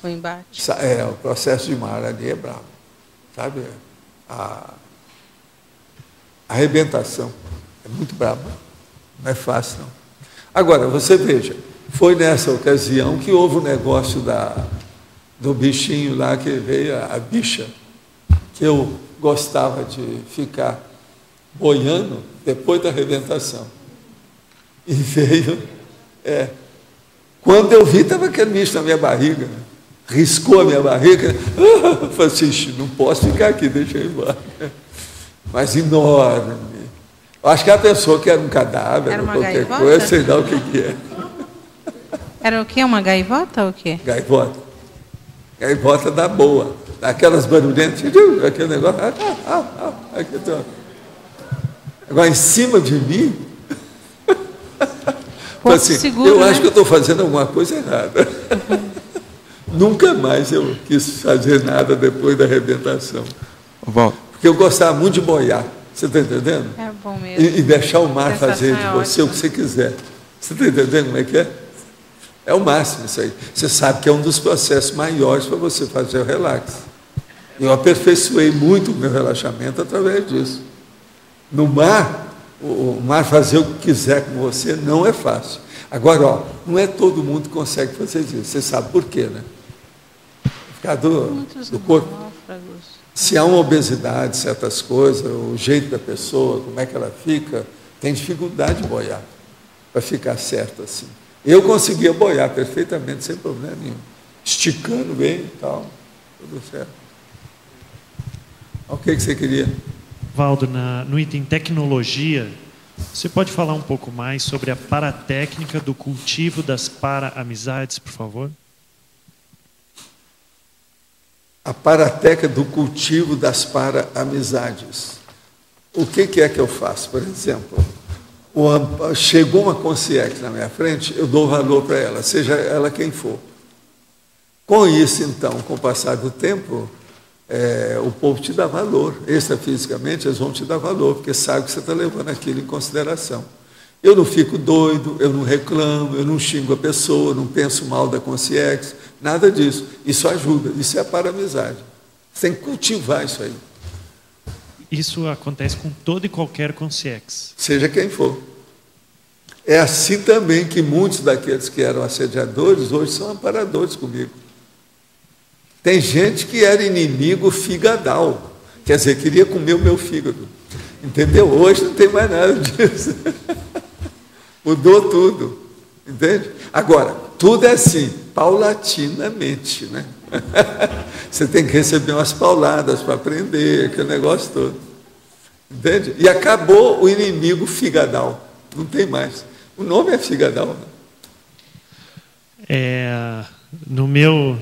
o embate.
O processo de mar ali é bravo. Sabe? A arrebentação é muito brava. Não é fácil, não. Agora, você veja, foi nessa ocasião que houve o negócio do bichinho lá, que veio a bicha, que eu gostava de ficar boiando depois da arrebentação. E veio, quando eu vi, estava aquele bicho na minha barriga, né? Riscou a minha barriga, eu falei assim, não posso ficar aqui, deixa eu ir embora. Mas enorme. Eu acho que a pessoa que era um cadáver, ou qualquer coisa, sei lá o que é.
Era o quê? Uma gaivota ou o quê?
Gaivota. Gaivota da boa. Daquelas barulhentas, aquele negócio. Agora, em cima de mim, assim,
seguro,
eu acho que eu estou fazendo alguma coisa errada. Nunca mais eu quis fazer nada depois da arrebentação. Porque eu gostava muito de boiar. Você está entendendo?
É bom mesmo.
E deixar o mar fazer de você o que você quiser. Você está entendendo como é que é? É o máximo isso aí. Você sabe que é um dos processos maiores para você fazer o relax. Eu aperfeiçoei muito o meu relaxamento através disso. No mar, o mar fazer o que quiser com você não é fácil. Agora, não é todo mundo que consegue fazer isso. Você sabe por quê, né? Por causa do corpo. Se há uma obesidade, certas coisas, o jeito da pessoa, como é que ela fica, tem dificuldade de boiar, para ficar certo assim. Eu conseguia boiar perfeitamente, sem problema nenhum. Esticando bem e tal, tudo certo. O que você queria?
Valdo, no item tecnologia, você pode falar um pouco mais sobre a paratécnica do cultivo das para-amizades, por favor?
A paratécnica do cultivo das para-amizades. O que é que eu faço? Por exemplo, chegou uma consciência na minha frente, eu dou valor para ela, seja ela quem for. Com isso, então, com o passar do tempo, o povo te dá valor. Extrafisicamente, eles vão te dar valor, porque sabe que você está levando aquilo em consideração. Eu não fico doido, eu não reclamo, eu não xingo a pessoa, não penso mal da consciência, nada disso. Isso ajuda, isso é a para-amizade. Você tem que cultivar isso aí.
Isso acontece com todo e qualquer consciência.
Seja quem for. É assim também que muitos daqueles que eram assediadores, hoje são amparadores comigo. Tem gente que era inimigo figadal, quer dizer, queria comer o meu fígado. Entendeu? Hoje não tem mais nada disso. Mudou tudo. Entende? Agora, tudo é assim, paulatinamente, né? Você tem que receber umas pauladas para aprender, aquele negócio todo. Entende? E acabou o inimigo figadal. Não tem mais. O nome é figadal.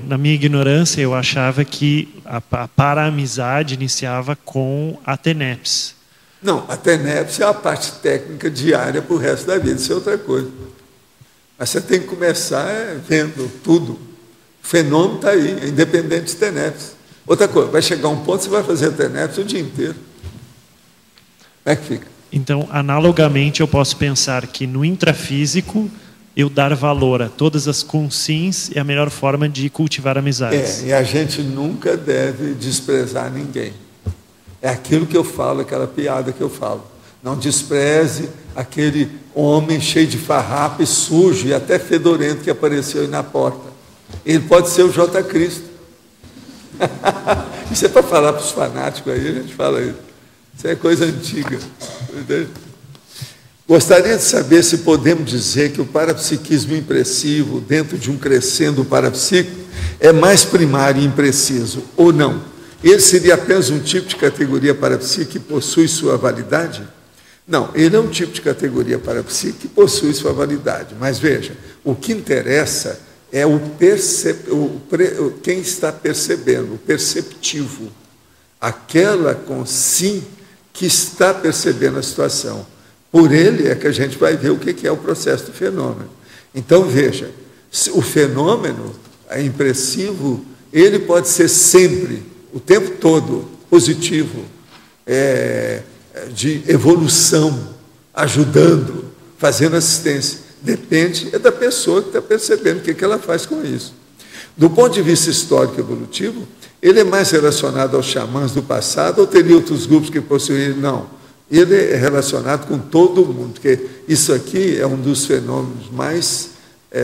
Na minha ignorância, eu achava que a para-amizade iniciava com a TENEPS.
Não, a TENEPS é a parte técnica diária para o resto da vida, isso é outra coisa. Mas você tem que começar vendo tudo. O fenômeno está aí, é independente de TENEPS. Outra coisa, vai chegar um ponto que você vai fazer a TENEPS o dia inteiro. Como é que fica?
Então, analogamente, eu posso pensar que no intrafísico, eu dar valor a todas as consins é a melhor forma de cultivar amizades.
E a gente nunca deve desprezar ninguém. É aquilo que eu falo, aquela piada que eu falo. Não despreze aquele homem cheio de farrapo e sujo e até fedorento que apareceu aí na porta. Ele pode ser o J. Cristo. Isso é para falar para os fanáticos aí, a gente fala isso. Isso é coisa antiga. Entendeu? Gostaria de saber se podemos dizer que o parapsiquismo impressivo, dentro de um crescendo parapsíquico, é mais primário e impreciso, ou não? Ele seria apenas um tipo de categoria parapsíquica que possui sua validade? Não, ele é um tipo de categoria parapsíquica que possui sua validade. Mas veja, o que interessa é quem está percebendo, o perceptivo. Aquela consim que está percebendo a situação. Por ele é que a gente vai ver o que é o processo do fenômeno. Então, veja, o fenômeno impressivo, ele pode ser sempre, o tempo todo, positivo, de evolução, ajudando, fazendo assistência. Depende da pessoa que está percebendo o que ela faz com isso. Do ponto de vista histórico e evolutivo, ele é mais relacionado aos xamãs do passado ou teria outros grupos que possuem ele? Não. Ele é relacionado com todo mundo, porque isso aqui é um dos fenômenos mais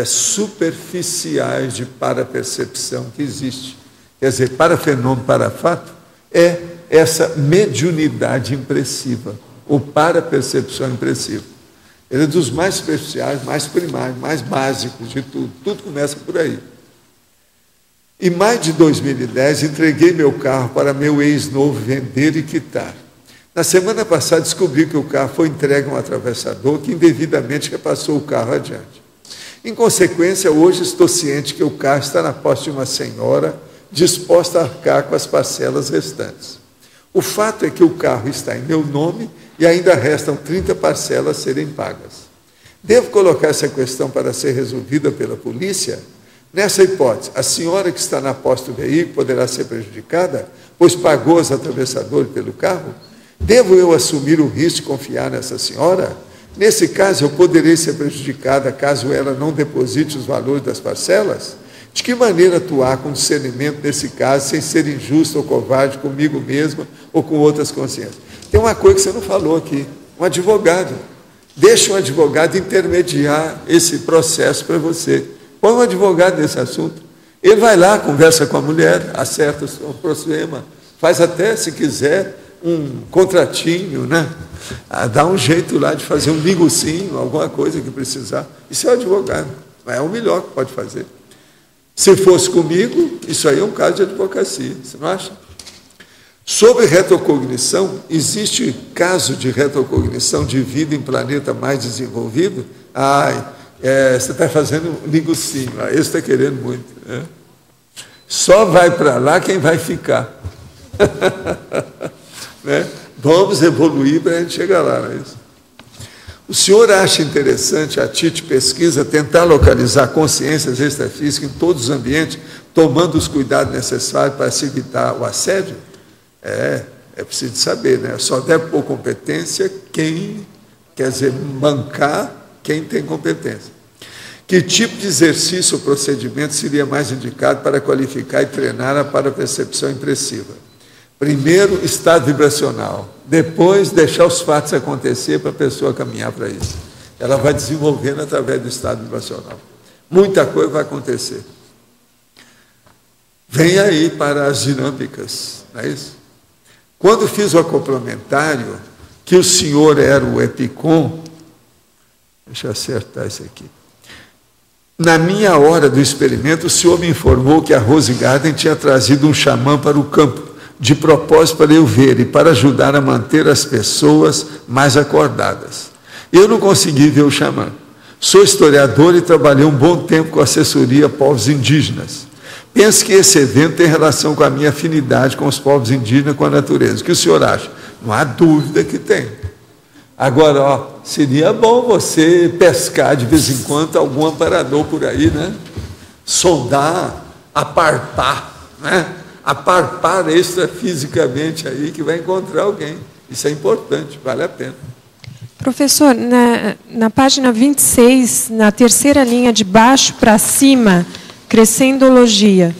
superficiais de parapercepção que existe. Quer dizer, para fenômeno, para fato, é essa mediunidade impressiva, ou parapercepção impressiva. Ele é dos mais superficiais, mais primários, mais básicos de tudo. Tudo começa por aí. Em maio de 2010, entreguei meu carro para meu ex-novo vender e quitar. Na semana passada, descobri que o carro foi entregue a um atravessador que indevidamente repassou o carro adiante. Em consequência, hoje estou ciente que o carro está na posse de uma senhora disposta a arcar com as parcelas restantes. O fato é que o carro está em meu nome e ainda restam 30 parcelas a serem pagas. Devo colocar essa questão para ser resolvida pela polícia? Nessa hipótese, a senhora que está na posse do veículo poderá ser prejudicada, pois pagou os atravessadores pelo carro? Devo eu assumir o risco de confiar nessa senhora? Nesse caso, eu poderei ser prejudicada caso ela não deposite os valores das parcelas? De que maneira atuar com discernimento nesse caso, sem ser injusto ou covarde comigo mesma ou com outras consciências? Tem uma coisa que você não falou aqui, um advogado. Deixa um advogado intermediar esse processo para você. Põe um advogado nesse assunto. Ele vai lá, conversa com a mulher, acerta o problema, faz até, se quiser, um contratinho, né? Dá um jeito lá de fazer um negocinho, alguma coisa que precisar. Isso é o advogado, é o melhor que pode fazer. Se fosse comigo, isso aí é um caso de advocacia, você não acha? Sobre retrocognição, existe caso de retrocognição de vida em planeta mais desenvolvido? Você está fazendo um negocinho, esse está querendo muito. Né? Só vai para lá quem vai ficar. Né? Vamos evoluir para a gente chegar lá, não é isso? O senhor acha interessante a título de pesquisa tentar localizar consciências extrafísicas em todos os ambientes, tomando os cuidados necessários para se evitar o assédio? É preciso saber, né? Só deve pôr competência quem, quer dizer, bancar quem tem competência. Que tipo de exercício ou procedimento seria mais indicado para qualificar e treinar a parapercepção impressiva? Primeiro, estado vibracional. Depois, deixar os fatos acontecer para a pessoa caminhar para isso. Ela vai desenvolvendo através do estado vibracional. Muita coisa vai acontecer. Vem aí para as dinâmicas, não é isso? Quando fiz o acoplamentário, que o senhor era o Epicom, deixa eu acertar isso aqui. Na minha hora do experimento, o senhor me informou que a Rose Garden tinha trazido um xamã para o campo, de propósito para eu ver e para ajudar a manter as pessoas mais acordadas. Eu não consegui ver o xamã. Sou historiador e trabalhei um bom tempo com assessoria a povos indígenas. Penso que esse evento tem relação com a minha afinidade com os povos indígenas, com a natureza. O que o senhor acha? Não há dúvida que tem. Agora, seria bom você pescar de vez em quando algum amparador por aí, né? Sondar, apartar, né? Apartar extrafisicamente aí que vai encontrar alguém. Isso é importante, vale a pena.
Professor, na página 26, na terceira linha de baixo para cima, crescendologia.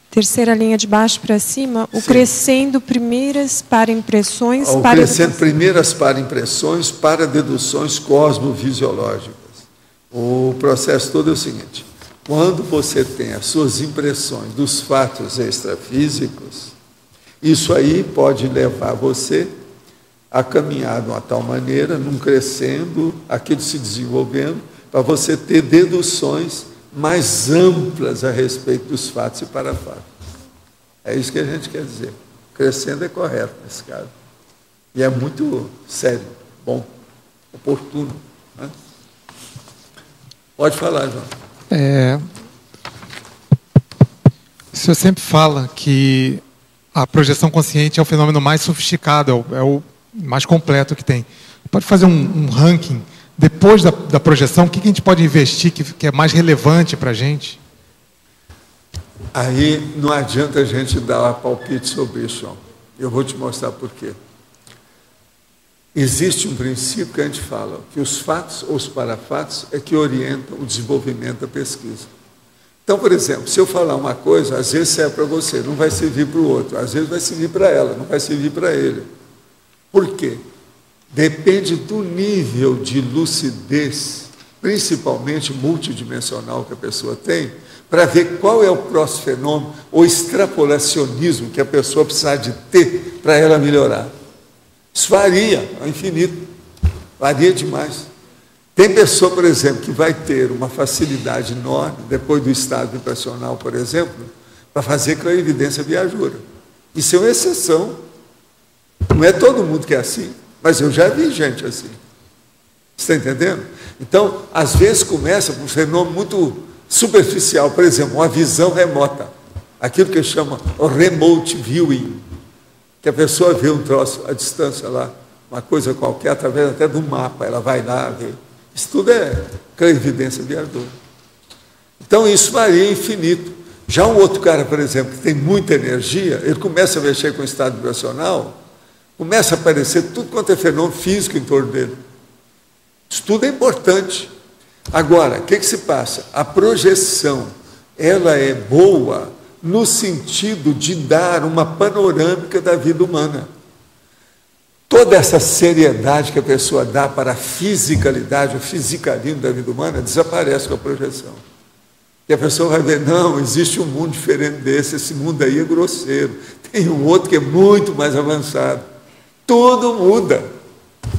Terceira linha de baixo para cima, o crescendo primeiras para impressões...
O crescendo primeiras para impressões, para deduções cosmovisiológicas. O processo todo é o seguinte: quando você tem as suas impressões dos fatos extrafísicos, isso aí pode levar você a caminhar de uma tal maneira, num crescendo, aquilo se desenvolvendo, para você ter deduções mais amplas a respeito dos fatos e parafatos. É isso que a gente quer dizer. Crescendo é correto nesse caso. E é muito sério, bom, oportuno. Né? Pode falar, João.
O senhor sempre fala que a projeção consciente é o fenômeno mais sofisticado, é o mais completo que tem. Pode fazer um ranking, depois da projeção, o que a gente pode investir que é mais relevante para a gente?
Aí não adianta a gente dar palpite sobre isso, João. Eu vou te mostrar por quê. Existe um princípio que a gente fala, que os fatos ou os parafatos é que orientam o desenvolvimento da pesquisa. Então, por exemplo, se eu falar uma coisa, às vezes serve para você, não vai servir para o outro, às vezes vai servir para ela, não vai servir para ele. Por quê? Depende do nível de lucidez, principalmente multidimensional que a pessoa tem, para ver qual é o próximo fenômeno, ou extrapolacionismo que a pessoa precisa de ter para ela melhorar. Isso varia ao infinito, varia demais. Tem pessoa, por exemplo, que vai ter uma facilidade enorme, depois do estado vibracional, por exemplo, para fazer clarividência viajura. Isso é uma exceção. Não é todo mundo que é assim, mas eu já vi gente assim. Você está entendendo? Então, às vezes começa por um fenômeno muito superficial, por exemplo, uma visão remota. Aquilo que chama o remote viewing, que a pessoa vê um troço à distância lá, uma coisa qualquer, através até do mapa, ela vai lá ver. Isso tudo é clarividência viajura. Então, isso varia infinito. Já um outro cara, por exemplo, que tem muita energia, ele começa a mexer com o estado vibracional, começa a aparecer tudo quanto é fenômeno físico em torno dele. Isso tudo é importante. Agora, o que se passa? A projeção, ela é boa no sentido de dar uma panorâmica da vida humana. Toda essa seriedade que a pessoa dá para a fisicalidade, o fisicalismo da vida humana, desaparece com a projeção. E a pessoa vai ver, não, existe um mundo diferente desse, esse mundo aí é grosseiro, tem um outro que é muito mais avançado. Tudo muda,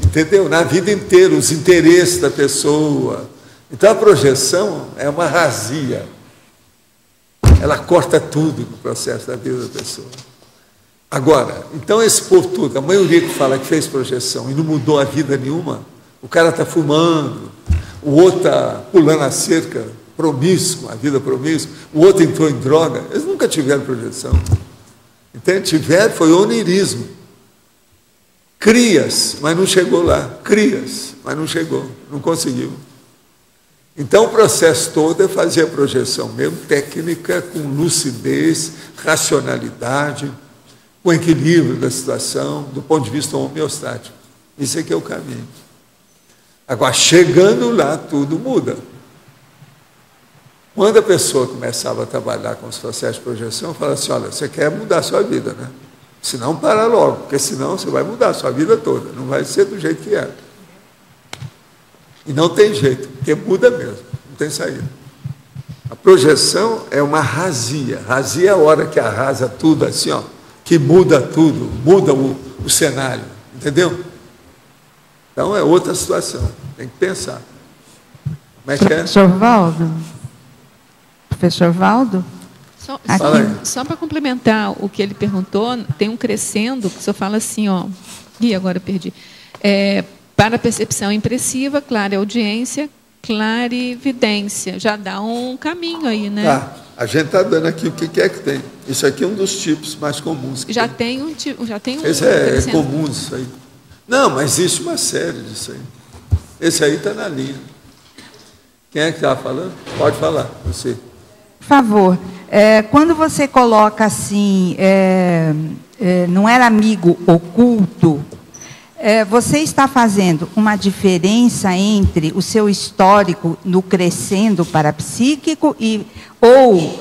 entendeu? Na vida inteira, os interesses da pessoa. Então a projeção é uma razia. Ela corta tudo no processo da vida da pessoa. Agora, então esse povo todo, a maioria que fala que fez projeção e não mudou a vida nenhuma, o cara está fumando, o outro está pulando a cerca, promíscuo, a vida promíscua, o outro entrou em droga, eles nunca tiveram projeção. Então, tiveram, foi onirismo. Crias, mas não chegou lá. Crias, mas não chegou, não conseguiu. Então, o processo todo é fazer a projeção mesmo, técnica, com lucidez, racionalidade, com equilíbrio da situação, do ponto de vista homeostático. Isso aqui é o caminho. Agora, chegando lá, tudo muda. Quando a pessoa começava a trabalhar com os processos de projeção, fala assim, olha, você quer mudar a sua vida, né? Se não, para logo, porque senão você vai mudar a sua vida toda, não vai ser do jeito que é. E não tem jeito, porque muda mesmo, não tem saída. A projeção é uma razia. Razia é a hora que arrasa tudo assim, ó, que muda tudo, muda o cenário, entendeu? Então é outra situação, tem que pensar. Como é que é?
Professor Valdo? Professor Valdo?
Só para complementar o que ele perguntou, tem um crescendo, que o senhor fala assim, ó, e agora eu perdi. Para a percepção impressiva, clareaudiência, clarividência. Já dá um caminho aí, né?
Tá. A gente está dando aqui o que é que tem. Isso aqui é um dos tipos mais comuns.
Já tem um tipo.
Esse é comum isso aí. Não, mas existe uma série disso aí. Esse aí está na linha. Quem é que estava falando? Pode falar, você.
Por favor. Quando você coloca assim, não era amigo oculto, você está fazendo uma diferença entre o seu histórico no crescendo parapsíquico ou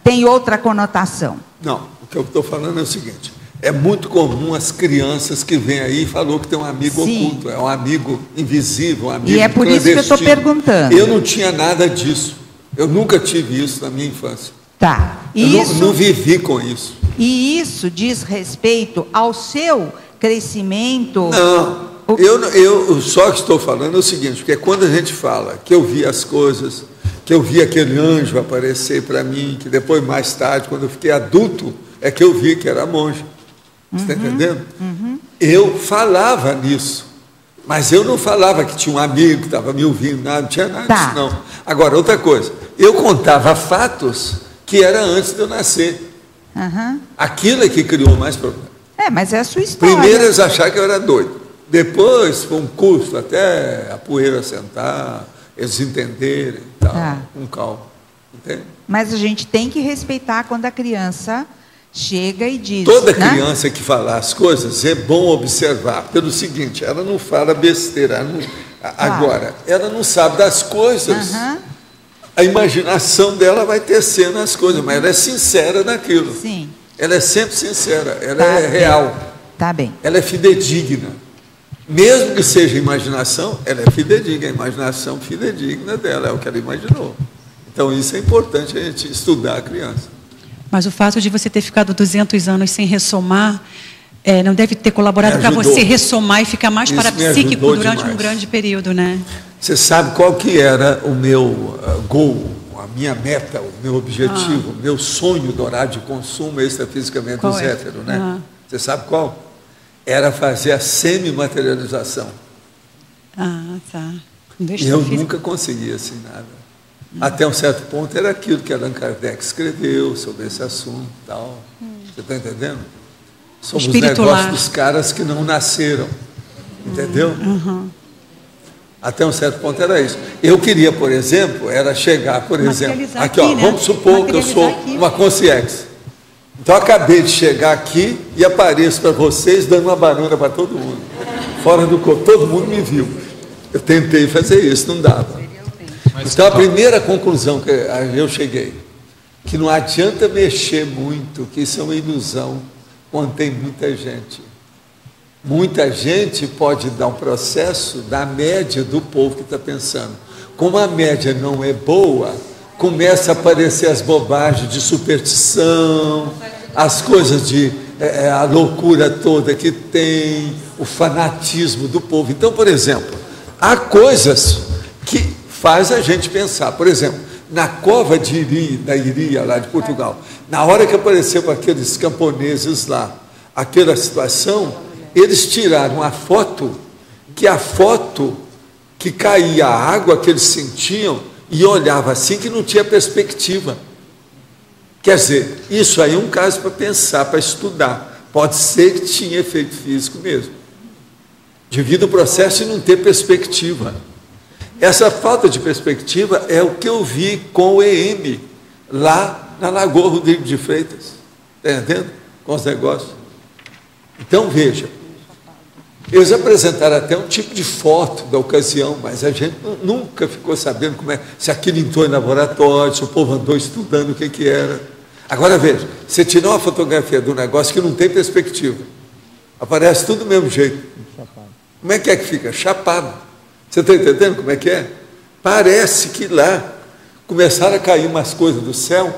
tem outra conotação?
Não, o que eu estou falando é o seguinte, é muito comum as crianças que vêm aí e falou que tem um amigo oculto, é um amigo invisível, um amigo clandestino. E é por isso que eu estou perguntando. Eu não tinha nada disso, eu nunca tive isso na minha infância.
Tá.
Eu não vivi com isso.
E isso diz respeito ao seu crescimento?
Não, eu só que estou falando é o seguinte, porque quando a gente fala que eu vi as coisas, que eu vi aquele anjo aparecer para mim, que depois, mais tarde, quando eu fiquei adulto, é que eu vi que era monge. Você está entendendo? Eu falava nisso, mas eu não falava que tinha um amigo que estava me ouvindo, nada, não tinha nada disso, não. Agora, outra coisa, eu contava fatos que era antes de eu nascer. Aquilo é que criou mais problema.
Mas é a sua história.
Primeiro eles acharam que eu era doido. Depois foi um custo até a poeira sentar, eles entenderem e tal, com calma. Entende?
Mas a gente tem que respeitar quando a criança chega e diz...
Toda criança que fala as coisas é bom observar. Pelo seguinte, ela não fala besteira. Agora, ela não sabe das coisas. A imaginação dela vai tecendo as coisas, mas ela é sincera naquilo.
Sim.
Ela é sempre sincera, ela é real.
Tá bem.
Ela é fidedigna. Mesmo que seja imaginação, ela é fidedigna. A imaginação fidedigna dela, é o que ela imaginou. Então, isso é importante a gente estudar a criança.
Mas o fato de você ter ficado 200 anos sem ressomar, não deve ter colaborado para você ressomar e ficar mais parapsíquico durante um grande período, né?
Você sabe qual que era o meu goal, a minha meta, o meu objetivo, o meu sonho dourado de consumo extrafisicamente dos héteros, né? Você sabe qual? Era fazer a semi-materialização.
Tá.
E eu nunca consegui assim nada. Até um certo ponto era aquilo que Allan Kardec escreveu sobre esse assunto e tal. Você está entendendo? Somos os negócios dos caras que não nasceram. Entendeu? Até um certo ponto era isso. Eu queria, por exemplo, era chegar, por exemplo, aqui, ó, vamos supor que eu sou uma consciência. Então, eu acabei de chegar aqui e apareço para vocês dando uma banana para todo mundo. Fora do corpo, todo mundo me viu. Eu tentei fazer isso, não dava. Então, a primeira conclusão que eu cheguei, que não adianta mexer muito, que isso é uma ilusão, quando tem muita gente. Muita gente pode dar um processo da média do povo que está pensando. Como a média não é boa, começa a aparecer as bobagens de superstição, as coisas de a loucura toda que tem, o fanatismo do povo. Então, por exemplo, há coisas que faz a gente pensar. Por exemplo, na cova da Iria, lá de Portugal, na hora que apareceu aqueles camponeses lá, aquela situação, eles tiraram a foto que caía a água que eles sentiam e olhava assim que não tinha perspectiva. Quer dizer, isso aí é um caso para pensar, para estudar. Pode ser que tinha efeito físico mesmo, devido ao processo de não ter perspectiva. Essa falta de perspectiva é o que eu vi com o EM, lá na Lagoa Rodrigo de Freitas. Está entendendo? Com os negócios. Então, veja, eles apresentaram até um tipo de foto da ocasião, mas a gente nunca ficou sabendo como é, se aquilo entrou em laboratório, se o povo andou estudando o que era. Agora, veja, você tirar uma fotografia do negócio que não tem perspectiva, aparece tudo do mesmo jeito. Como é que fica? Chapado. Você está entendendo como é que é? Parece que lá começaram a cair umas coisas do céu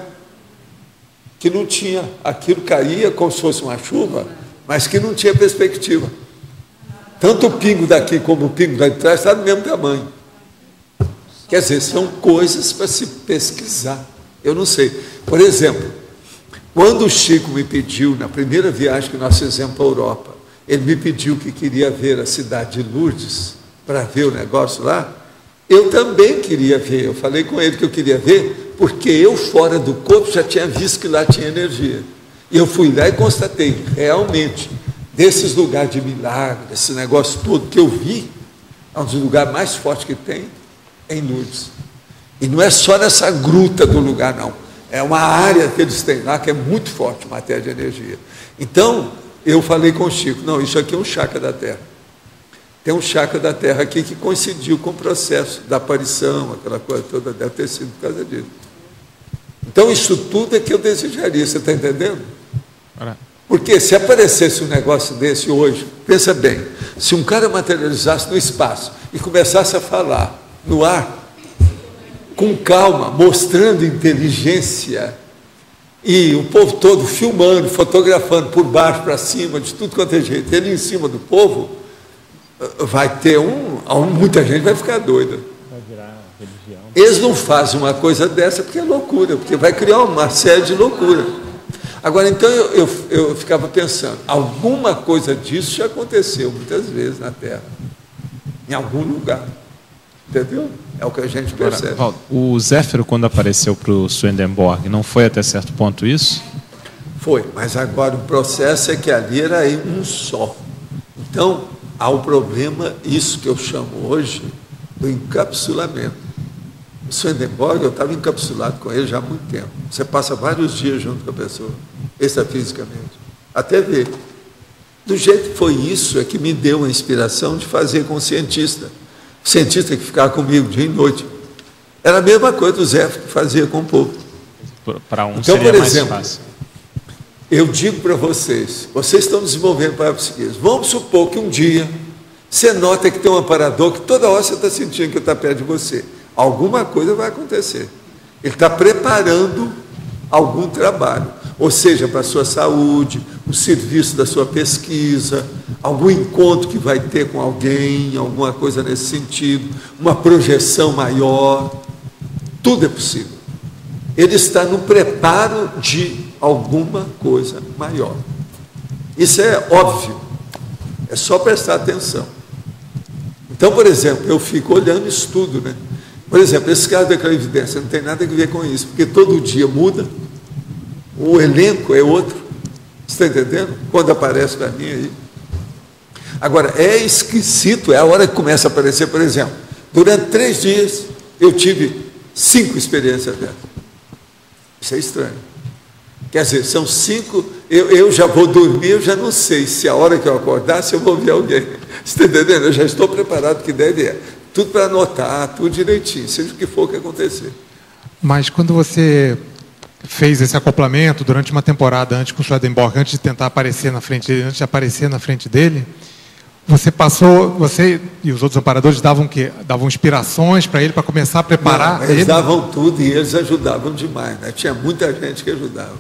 que não tinha. Aquilo caía como se fosse uma chuva, mas que não tinha perspectiva. Tanto o pingo daqui como o pingo lá de trás está do mesmo tamanho. Quer dizer, são coisas para se pesquisar. Eu não sei. Por exemplo, quando o Chico me pediu, na primeira viagem que nós fizemos para a Europa, ele me pediu que queria ver a cidade de Lourdes, para ver o negócio lá, eu também queria ver. Eu falei com ele que eu queria ver, porque eu, fora do corpo, já tinha visto que lá tinha energia. E eu fui lá e constatei, realmente, desses lugares de milagre, esse negócio todo que eu vi, é um dos lugares mais fortes que tem, é em Lourdes. E não é só nessa gruta do lugar, não. É uma área que eles têm lá que é muito forte, matéria de energia. Então, eu falei com o Chico, não, isso aqui é um chakra da Terra. Tem um chakra da Terra aqui que coincidiu com o processo da aparição, aquela coisa toda, deve ter sido por causa disso. Então, isso tudo é que eu desejaria, você está entendendo? Porque se aparecesse um negócio desse hoje, pensa bem, se um cara materializasse no espaço e começasse a falar no ar, com calma, mostrando inteligência, e o povo todo filmando, fotografando por baixo para cima, de tudo quanto é jeito, ele em cima do povo, vai ter muita gente vai ficar doida. Vai virar religião. Eles não fazem uma coisa dessa porque é loucura, porque vai criar uma série de loucura. Agora, então, eu ficava pensando, alguma coisa disso já aconteceu muitas vezes na Terra, em algum lugar. Entendeu? É o que a gente percebe.
Agora, Valdo, o Zéfiro, quando apareceu para o Swedenborg, não foi até certo ponto isso?
Foi, mas agora o processo é que ali era um só. Então, há o problema, isso que eu chamo hoje, do encapsulamento. O Swedenborg, eu estava encapsulado com ele já há muito tempo. Você passa vários dias junto com a pessoa, extrafisicamente, até ver. Do jeito que foi isso, é que me deu a inspiração de fazer com o cientista. O cientista que ficava comigo dia e noite. Era a mesma coisa do Zé que fazia com o povo.
Para um
então,
seria
por exemplo,
mais fácil.
Eu digo para vocês, vocês estão desenvolvendo parapsiquismo. Vamos supor que um dia você nota que tem um aparador que toda hora você está sentindo que está perto de você. Alguma coisa vai acontecer. Ele está preparando algum trabalho, ou seja, para a sua saúde, o serviço da sua pesquisa, algum encontro que vai ter com alguém, alguma coisa nesse sentido, uma projeção maior. Tudo é possível. Ele está no preparo de alguma coisa maior. Isso é óbvio. É só prestar atenção. Então, por exemplo, eu fico olhando isso tudo, né? Por exemplo, esse caso da clarividência não tem nada a ver com isso, porque todo dia muda, o elenco é outro. Você está entendendo? Quando aparece para mim aí. Agora, é esquisito, é a hora que começa a aparecer, por exemplo, durante 3 dias eu tive 5 experiências dessas. Isso é estranho. Quer dizer, são 5, eu já vou dormir, eu já não sei se a hora que eu acordar, se eu vou ver alguém. Você está entendendo? Eu já estou preparado, que deve é. Tudo para anotar, tudo direitinho, seja o que for que acontecer.
Mas quando você fez esse acoplamento durante uma temporada antes com o Swedenborg, antes de tentar aparecer na frente dele, antes de aparecer na frente dele, você e os outros amparadores davam o quê? Davam inspirações para ele, para começar a preparar?
Não, eles davam tudo e eles ajudavam demais, né? Tinha muita gente que ajudava,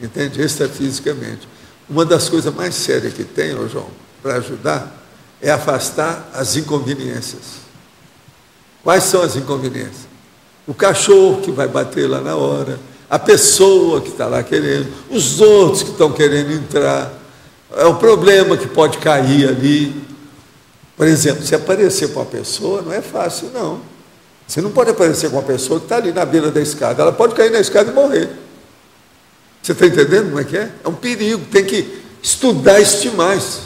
entende? Extrafisicamente. Uma das coisas mais sérias que tem, ô João, para ajudar, é afastar as inconveniências. Quais são as inconveniências? O cachorro que vai bater lá na hora, a pessoa que está lá querendo, os outros que estão querendo entrar, é o problema que pode cair ali. Por exemplo, se aparecer com uma pessoa, não é fácil, não. Você não pode aparecer com uma pessoa que está ali na beira da escada, ela pode cair na escada e morrer. Você está entendendo como é que é? É um perigo, tem que estudar isso demais.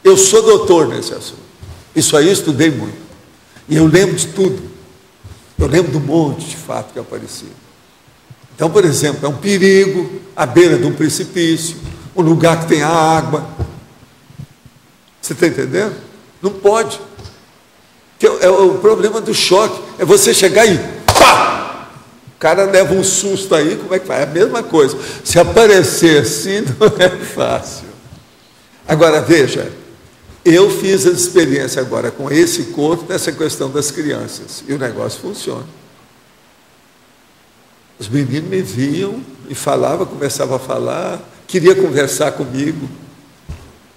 Eu sou doutor nesse assunto. Isso aí eu estudei muito. E eu lembro de tudo. Eu lembro de um monte de fato que aparecia. Então, por exemplo, é um perigo à beira de um precipício, um lugar que tem água. Você está entendendo? Não pode. É o problema do choque. É você chegar e pá! O cara leva um susto aí, como é que faz? É a mesma coisa. Se aparecer assim, não é fácil. Agora, veja, eu fiz a experiência agora com esse corpo nessa questão das crianças. E o negócio funciona. Os meninos me viam e falavam, começavam a falar, queria conversar comigo.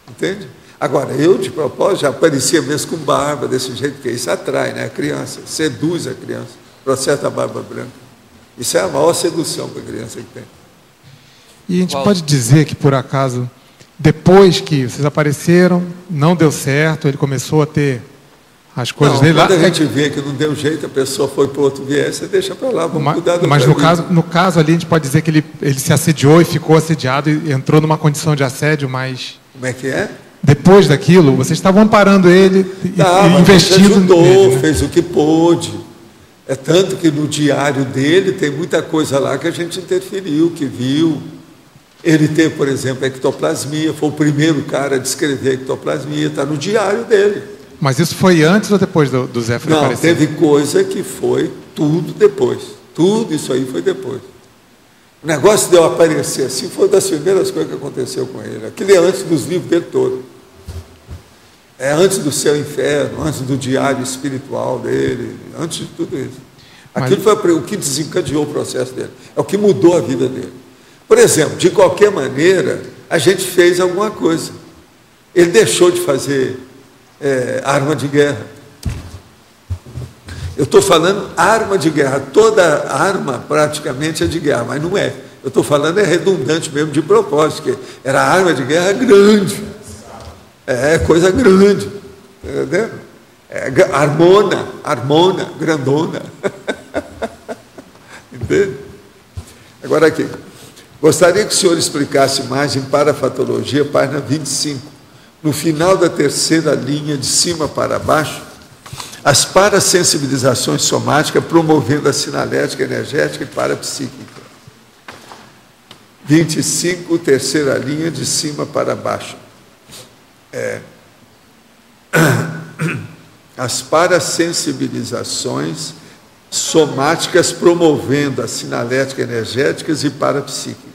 Entende? Agora, eu, de propósito, já aparecia mesmo com barba, desse jeito, porque isso atrai, né? A criança, seduz a criança, processo da barba branca. Isso é a maior sedução para a criança que tem.
E a gente pode dizer que, por acaso, depois que vocês apareceram, não deu certo, ele começou a ter as coisas dele lá.
Quando a gente vê que não deu jeito, a pessoa foi para outro viés, você deixa para lá, vamos cuidar do
Mas no caso ali, a gente pode dizer que ele se assediou e ficou assediado e entrou numa condição de assédio, mas...
Como é que é?
Depois daquilo, vocês estavam amparando ele e investindo
ajudou,
nele, né?
Fez o que pôde. É tanto que no diário dele tem muita coisa lá que a gente interferiu, que viu. Ele teve, por exemplo, ectoplasmia, foi o primeiro cara a descrever ectoplasmia, está no diário dele.
Mas isso foi antes ou depois do Zé aparecer?
Não, teve coisa que foi tudo depois. Tudo isso aí foi depois. O negócio de eu aparecer assim foi uma das primeiras coisas que aconteceu com ele. Aquilo é antes dos livros dele todo. É antes do céu e inferno, antes do diário espiritual dele, antes de tudo isso. Aquilo foi o que desencadeou o processo dele. É o que mudou a vida dele. Por exemplo, de qualquer maneira, a gente fez alguma coisa. Ele deixou de fazer arma de guerra. Eu estou falando arma de guerra. Toda arma praticamente é de guerra, mas não é. Eu estou falando redundante mesmo de propósito, que era arma de guerra grande. É coisa grande. Entendeu? Armona, grandona. Entende? Agora aqui. Gostaria que o senhor explicasse mais em parafatologia, página 25. No final da terceira linha, de cima para baixo, as parasensibilizações somáticas promovendo a sinalética, energética e parapsíquica. 25, terceira linha, de cima para baixo. As parasensibilizações somáticas promovendo a sinalética, energéticas e parapsíquicas.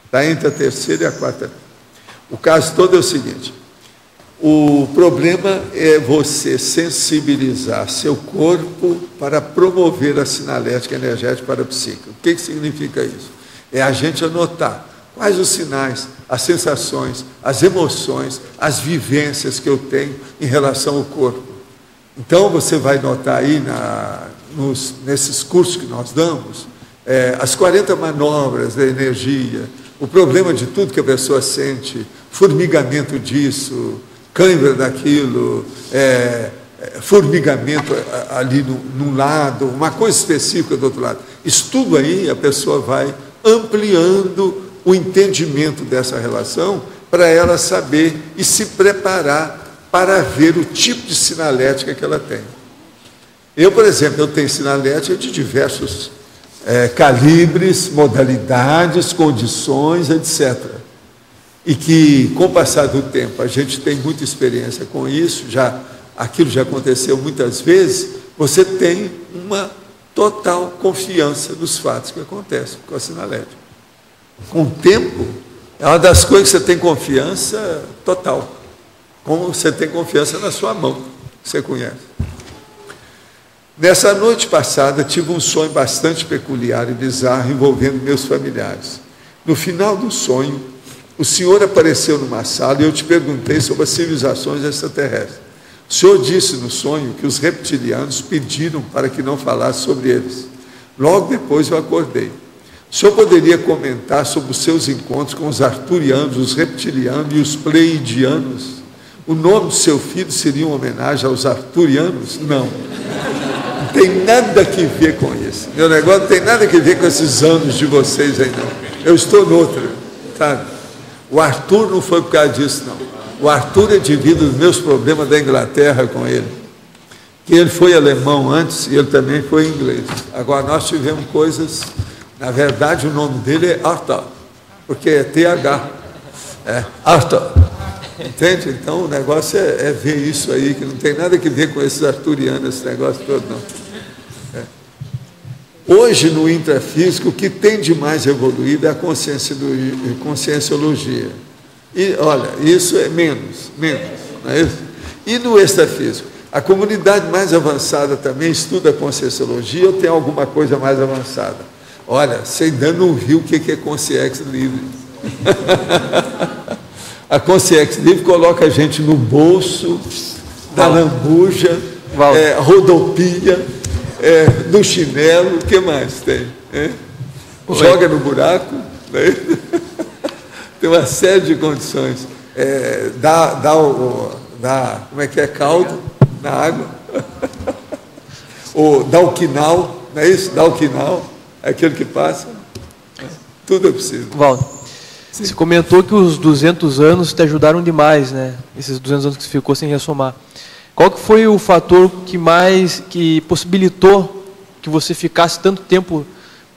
Está entre a terceira e a quarta. O caso todo é o seguinte: o problema é você sensibilizar seu corpo para promover a sinalética, energética e parapsíquica. O que significa isso? É a gente anotar quais os sinais, as sensações, as emoções, as vivências que eu tenho em relação ao corpo. Então, você vai notar aí nesses cursos que nós damos, as 40 manobras da energia, o problema de tudo que a pessoa sente, formigamento disso, cãibra daquilo, formigamento ali num lado, uma coisa específica do outro lado. Isso tudo aí a pessoa vai ampliando o entendimento dessa relação para ela saber e se preparar para ver o tipo de sinalética que ela tem. Eu, por exemplo, eu tenho sinalética de diversos calibres, modalidades, condições, etc. E que, com o passar do tempo, a gente tem muita experiência com isso, aquilo já aconteceu muitas vezes, você tem uma total confiança nos fatos que acontecem com a sinalética. Com o tempo, é uma das coisas que você tem confiança total. Como você tem confiança na sua mão, que você conhece. Nessa noite passada, tive um sonho bastante peculiar e bizarro envolvendo meus familiares. No final do sonho, o senhor apareceu numa sala e eu te perguntei sobre as civilizações extraterrestres. O senhor disse no sonho que os reptilianos pediram para que não falasse sobre eles. Logo depois eu acordei. O senhor poderia comentar sobre os seus encontros com os arturianos, os reptilianos e os pleidianos? O nome do seu filho seria uma homenagem aos arturianos? Não. Não tem nada a ver com isso. Meu negócio não tem nada a ver com esses anos de vocês aí, não. Eu estou noutra, sabe? O Arthur não foi por causa disso, não. O Arthur é devido aos meus problemas da Inglaterra com ele. que ele foi alemão antes e ele também foi inglês. Agora, nós tivemos coisas... Na verdade, o nome dele é Arthur, porque é TH. Arthur. Entende? Então, o negócio é ver isso aí, que não tem nada a ver com esses arturianos, esse negócio todo, não. Hoje, no intrafísico, o que tem de mais evoluído é a conscienciologia. E, olha, isso é menos, não é isso? E no extrafísico? A comunidade mais avançada também estuda a conscienciologia ou tem alguma coisa mais avançada? Olha, você ainda não viu o que é consciência livre. A consciência livre coloca a gente no bolso, da lambuja, rodopia, no chinelo, o que mais tem? Joga no buraco, né? Tem uma série de condições. Dá como é que é? Caldo na água. Ou dá o quinal, não é isso? Dá o quinal, é aquele que passa. Tudo é possível.
Valdo, você comentou que os 200 anos te ajudaram demais, né? Esses 200 anos que você ficou sem ressomar. Qual que foi o fator que possibilitou que você ficasse tanto tempo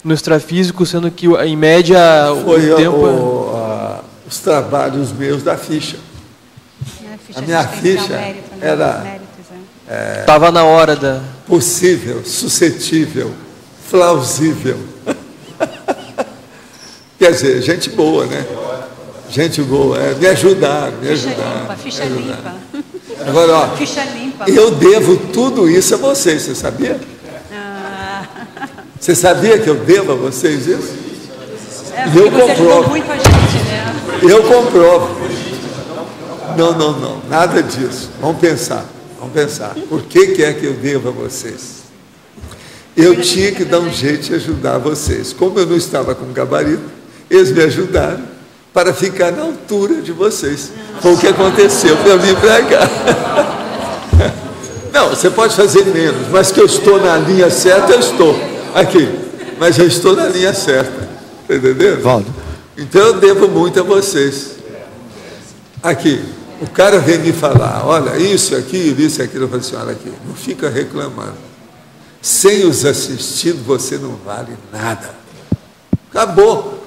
no extrafísico, sendo que, em média,
foi o tempo... os trabalhos meus da ficha. A minha ficha era...
Estava na hora da...
Possível, suscetível, plausível. Quer dizer, gente boa, né? Gente boa, me ajudaram,
Ficha limpa.
Agora, ó,
ficha limpa.
Eu devo tudo isso a vocês, você sabia? Você sabia que eu devo a vocês isso? E eu comprovo.
Muito a gente, né?
Eu comprovo. Não, nada disso. Vamos pensar. Por que é que eu devo a vocês? Eu tinha que dar um jeito de ajudar vocês. Como eu não estava com gabarito, eles me ajudaram para ficar na altura de vocês. Foi o que aconteceu para eu vir para cá. Não, você pode fazer menos, mas que eu estou na linha certa, eu estou. Aqui, mas eu estou na linha certa. Entendeu?
Valdo.
Então eu devo muito a vocês. Aqui, o cara vem me falar, olha, isso, aquilo, eu falo assim, olha aqui, não fica reclamando. Sem os assistidos, você não vale nada. Acabou.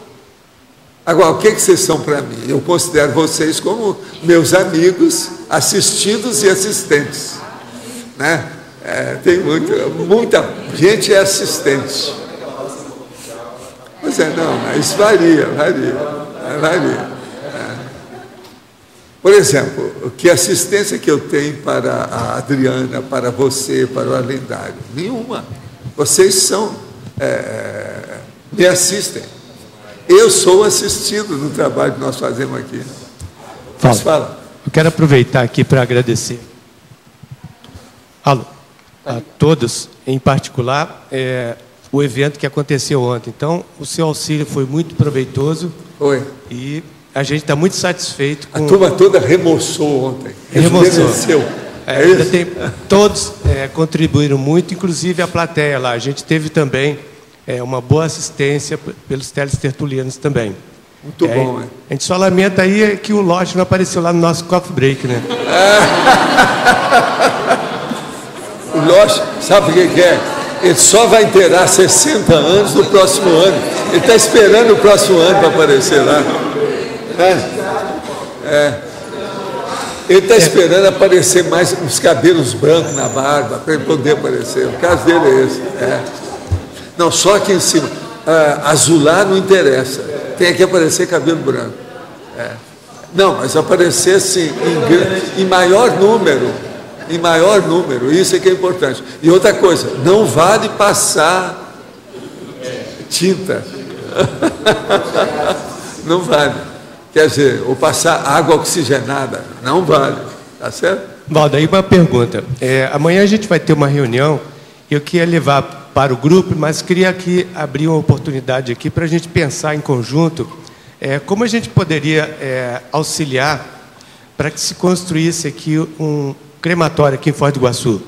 Agora, o que vocês são para mim? Eu considero vocês como meus amigos, assistidos e assistentes. Né? Tem muita gente assistente. Pois não, isso varia. Por exemplo, que assistência que eu tenho para a Adriana, para você, para o Arlendário? Nenhuma. Vocês me assistem. Eu sou assistido no trabalho que nós fazemos aqui. Fala.
Eu quero aproveitar aqui para agradecer a todos, em particular, o evento que aconteceu ontem. Então, o seu auxílio foi muito proveitoso.
Foi.
E a gente está muito satisfeito com...
A turma toda remoçou ontem.
Remoçou. Todos contribuíram muito, inclusive a plateia lá. A gente teve também uma boa assistência pelos telestertulianos também.
Muito bom, né?
A gente só lamenta aí que o Loche não apareceu lá no nosso coffee break, né?
O Loche, sabe o que é? Ele só vai inteirar 60 anos no próximo ano. Ele está esperando o próximo ano para aparecer lá. Ele está esperando aparecer mais uns cabelos brancos na barba, para ele poder aparecer. O caso dele é esse. Não, só aqui em cima. Azular não interessa. Tem que aparecer cabelo branco. Não, mas aparecer assim, em maior número. Em maior número, isso é que é importante. E outra coisa, não vale passar tinta. Não vale. Quer dizer, ou passar água oxigenada. Não vale. Tá certo?
Valdo, aí uma pergunta. Amanhã a gente vai ter uma reunião. Eu queria levar para o grupo, mas queria aqui abrir uma oportunidade aqui para a gente pensar em conjunto como a gente poderia auxiliar para que se construísse aqui um crematório aqui em Foz do Iguaçu.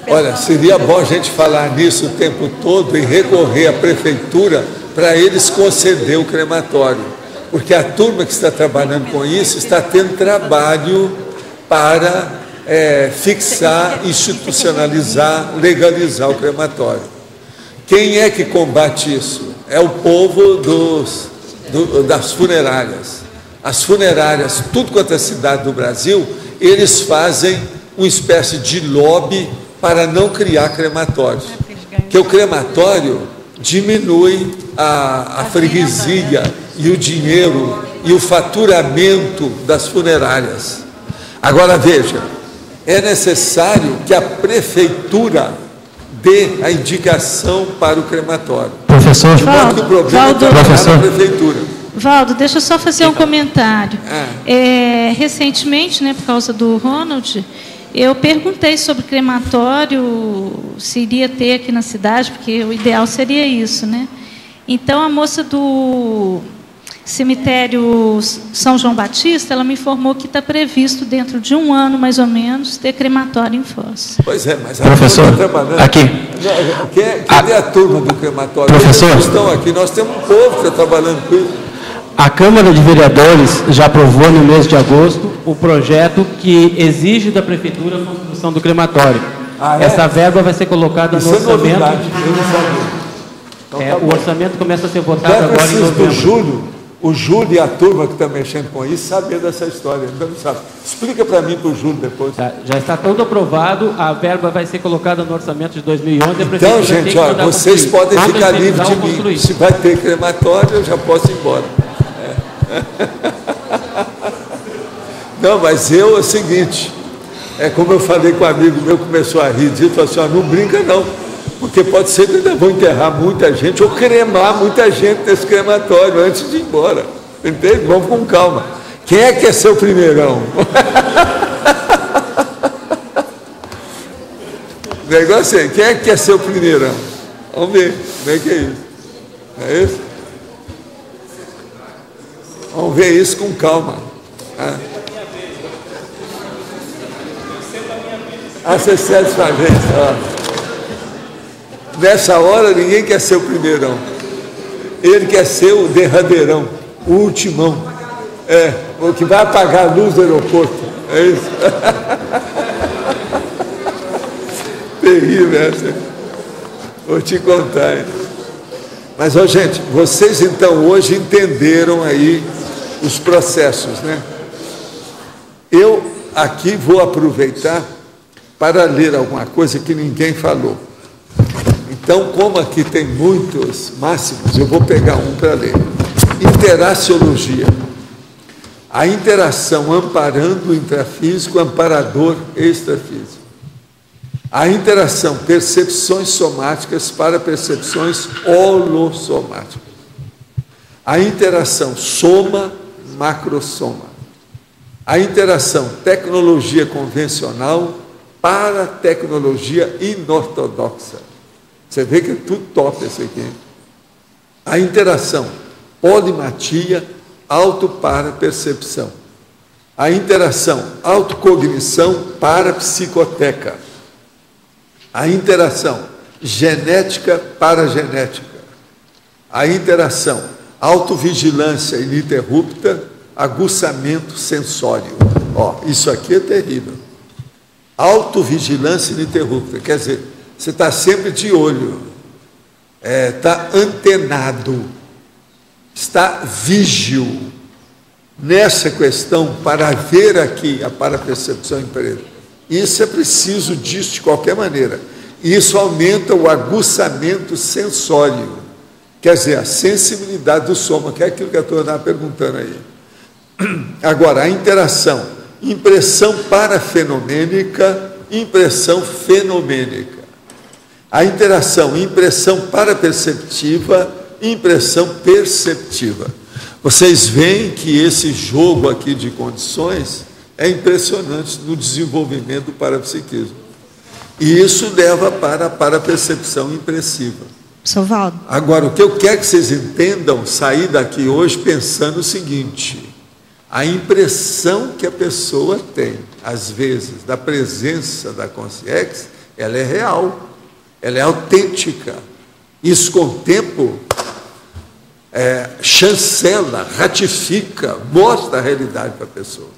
Olha, seria bom a gente falar nisso o tempo todo e recorrer à prefeitura para eles conceder o crematório. Porque a turma que está trabalhando com isso está tendo trabalho para fixar, institucionalizar, legalizar o crematório. Quem é que combate isso? É o povo das funerárias. As funerárias, tudo quanto é cidade do Brasil, eles fazem uma espécie de lobby para não criar crematórios. Porque o crematório diminui a freguesia e o dinheiro e o faturamento das funerárias. Agora veja, é necessário que a prefeitura dê a indicação para o crematório.
Professor,
Valdo, professor. Prefeitura.
Valdo, deixa eu só fazer um comentário. Recentemente, por causa do Ronald, eu perguntei sobre crematório, se iria ter aqui na cidade, porque o ideal seria isso, Então, a moça do cemitério São João Batista, ela me informou que está previsto, dentro de 1 ano, mais ou menos, ter crematório em Foz.
Pois é, mas...
Professor,
aqui. Cadê a turma do crematório?
Professor.
Eles estão aqui, nós temos um povo que está trabalhando com isso.
A Câmara de Vereadores já aprovou no mês de agosto o projeto que exige da Prefeitura a construção do crematório. Essa verba vai ser colocada no orçamento. O orçamento começa a ser votado agora em novembro.
O Júlio e a turma que está mexendo com isso sabem dessa história, ainda não sabe. Explica para mim, para o Júlio, depois.
Já está tudo aprovado, a verba vai ser colocada no orçamento de 2011.
Então, gente, olha, vocês podem ficar livres de mim. Se vai ter crematório, eu já posso ir embora. Não, mas é o seguinte, como eu falei com um amigo meu que começou a rir disso, falou assim, não brinca não, porque pode ser que ainda vão enterrar muita gente ou cremar muita gente nesse crematório antes de ir embora, entende? Vamos com calma. Quem é que quer ser o primeirão? O negócio é, quem é que quer ser o primeirão? Vamos ver, como é que é isso? Não é isso? Vamos ver isso com calma. Você cede sua vez. Nessa hora, ninguém quer ser o primeirão. Ele quer ser o derradeirão, o ultimão. O que vai apagar a luz do aeroporto. É isso. Terrível essa. Vou te contar, hein? Mas, gente, vocês então hoje entenderam aí os processos, Eu aqui vou aproveitar para ler alguma coisa que ninguém falou. Então, como aqui tem muitos máximos, eu vou pegar um para ler. Interaciologia. A interação amparando o intrafísico, amparador extrafísico. A interação percepções somáticas para percepções holossomáticas. A interação soma-macrosoma. A interação tecnologia convencional para tecnologia inortodoxa. Você vê que é tudo top esse aqui. A interação polimatia, auto para percepção. A interação autocognição para psicoteca. A interação genética para genética. A interação autovigilância ininterrupta, aguçamento sensório. Isso aqui é terrível. Autovigilância ininterrupta, quer dizer, você está sempre de olho, está antenado, está vígil nessa questão para ver aqui a parapercepção empresa. Isso é preciso disso de qualquer maneira. Isso aumenta o aguçamento sensório, quer dizer, a sensibilidade do soma, que é aquilo que a turma estava perguntando aí. Agora, a interação, impressão parafenomênica, impressão fenomênica. A interação, impressão paraperceptiva, impressão perceptiva. Vocês veem que esse jogo aqui de condições é impressionante no desenvolvimento do parapsiquismo. E isso leva para a parapercepção impressiva.
Sr. Valdo.
Agora, o que eu quero que vocês entendam, sair daqui hoje pensando o seguinte: a impressão que a pessoa tem, às vezes, da presença da consciência, ela é real, ela é autêntica. Isso, com o tempo, chancela, ratifica, mostra a realidade para a pessoa.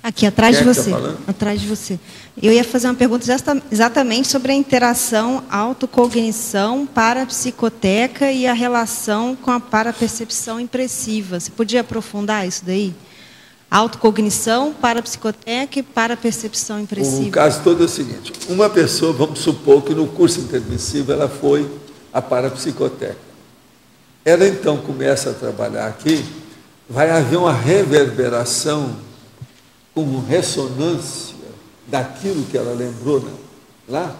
Aqui, atrás de você.
Tá falando?
Atrás de você. Eu ia fazer uma pergunta exatamente sobre a interação autocognição, parapsicoteca e a relação com a parapercepção impressiva. Você podia aprofundar isso daí? Autocognição, parapsicoteca e parapercepção impressiva.
O caso todo é o seguinte: uma pessoa, vamos supor que no curso intermissivo ela foi a parapsicoteca. Ela então começa a trabalhar aqui, vai haver uma reverberação com ressonância daquilo que ela lembrou, né, lá,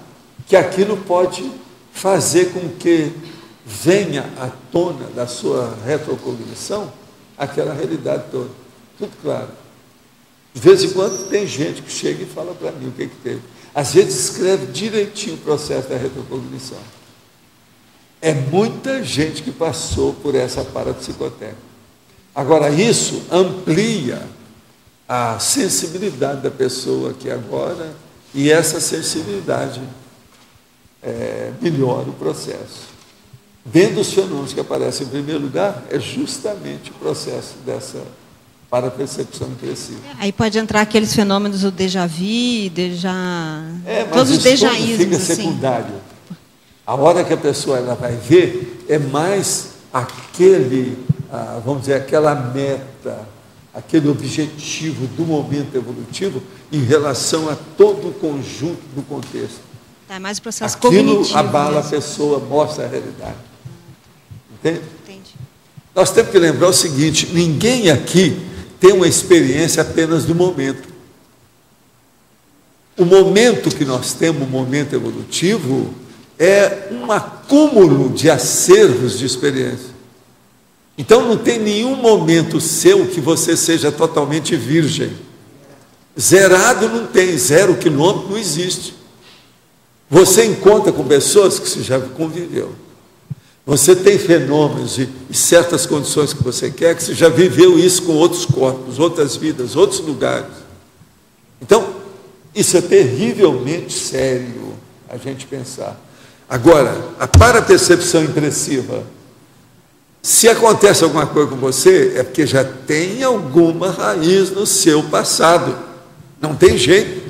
que aquilo pode fazer com que venha à tona da sua retrocognição aquela realidade toda. Tudo claro. De vez em quando tem gente que chega e fala para mim o que teve. Às vezes escreve direitinho o processo da retrocognição. É muita gente que passou por essa parapsicoteca. Agora, isso amplia a sensibilidade da pessoa aqui agora, e essa sensibilidade melhora o processo. Vendo os fenômenos que aparecem em primeiro lugar, é justamente o processo dessa parapercepção impressiva.
Aí pode entrar aqueles fenômenos do déjà vu, todos os dejaísmos.
Fica secundário. A hora que a pessoa ela vai ver, é mais aquele, vamos dizer, aquela meta, aquele objetivo do momento evolutivo em relação a todo o conjunto do contexto.
É mais o processo
cognitivo.
Cognitivo
abala
mesmo.
A pessoa, mostra a realidade. Entende? Entendi. Nós temos que lembrar o seguinte: ninguém aqui tem uma experiência apenas do momento. O momento que nós temos, o momento evolutivo, é um acúmulo de acervos de experiência. Então não tem nenhum momento seu que você seja totalmente virgem. Zerado não tem, 0 quilômetro não existe. Você encontra com pessoas que você já conviveu. Você tem fenômenos e certas condições que você quer, que você já viveu isso com outros corpos, outras vidas, outros lugares. Então, isso é terrivelmente sério a gente pensar. Agora, a parapercepção impressiva, se acontece alguma coisa com você, é porque já tem alguma raiz no seu passado. Não tem jeito.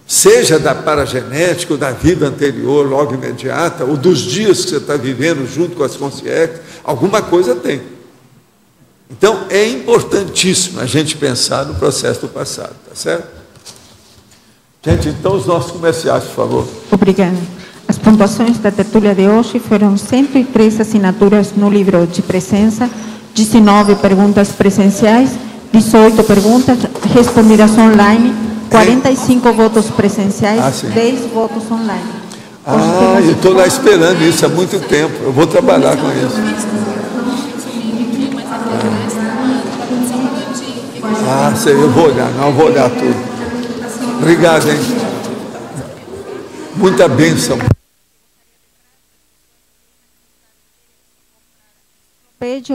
Seja da paragenética, ou da vida anterior, logo imediata, ou dos dias que você está vivendo junto com as consciências, alguma coisa tem. Então, é importantíssimo a gente pensar no processo do passado, tá certo? Gente, então, os nossos comerciais, por favor.
Obrigada. As pontuações da tertúlia de hoje foram 103 assinaturas no livro de presença, 19 perguntas presenciais, 18 perguntas respondidas online, 45 votos presenciais, 10 votos online.
Eu estou lá esperando isso há muito tempo. Eu vou trabalhar com isso. Sei, eu vou olhar, não, eu vou olhar tudo. Obrigado, hein? Muita bênção.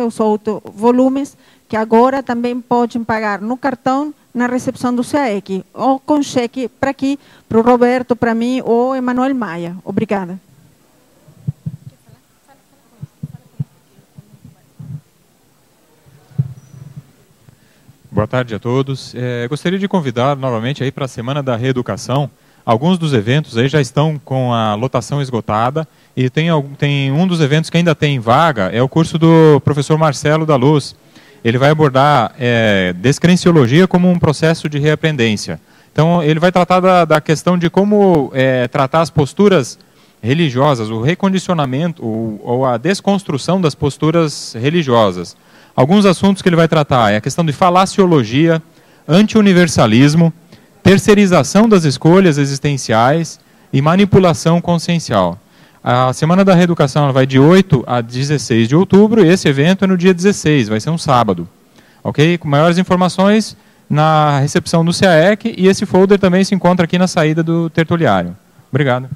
Os outros volumes que agora também podem pagar no cartão na recepção do SEAEC, ou com cheque para aqui, para o Roberto, para mim, ou Emanuel Maia. Obrigada.
Boa tarde a todos. Gostaria de convidar novamente aí para a Semana da Reeducação. Alguns dos eventos aí já estão com a lotação esgotada, e tem um dos eventos que ainda tem vaga, é o curso do professor Marcelo da Luz. Ele vai abordar descrenciologia como um processo de reaprendência. Então, ele vai tratar da questão de como tratar as posturas religiosas, o recondicionamento ou a desconstrução das posturas religiosas. Alguns assuntos que ele vai tratar é a questão de falaciologia, anti-universalismo, terceirização das escolhas existenciais e manipulação consciencial. A Semana da Reeducação ela vai de 8 a 16 de outubro, e esse evento é no dia 16, vai ser um sábado. Ok? Com maiores informações na recepção do SEAEC, e esse folder também se encontra aqui na saída do tertuliário. Obrigado.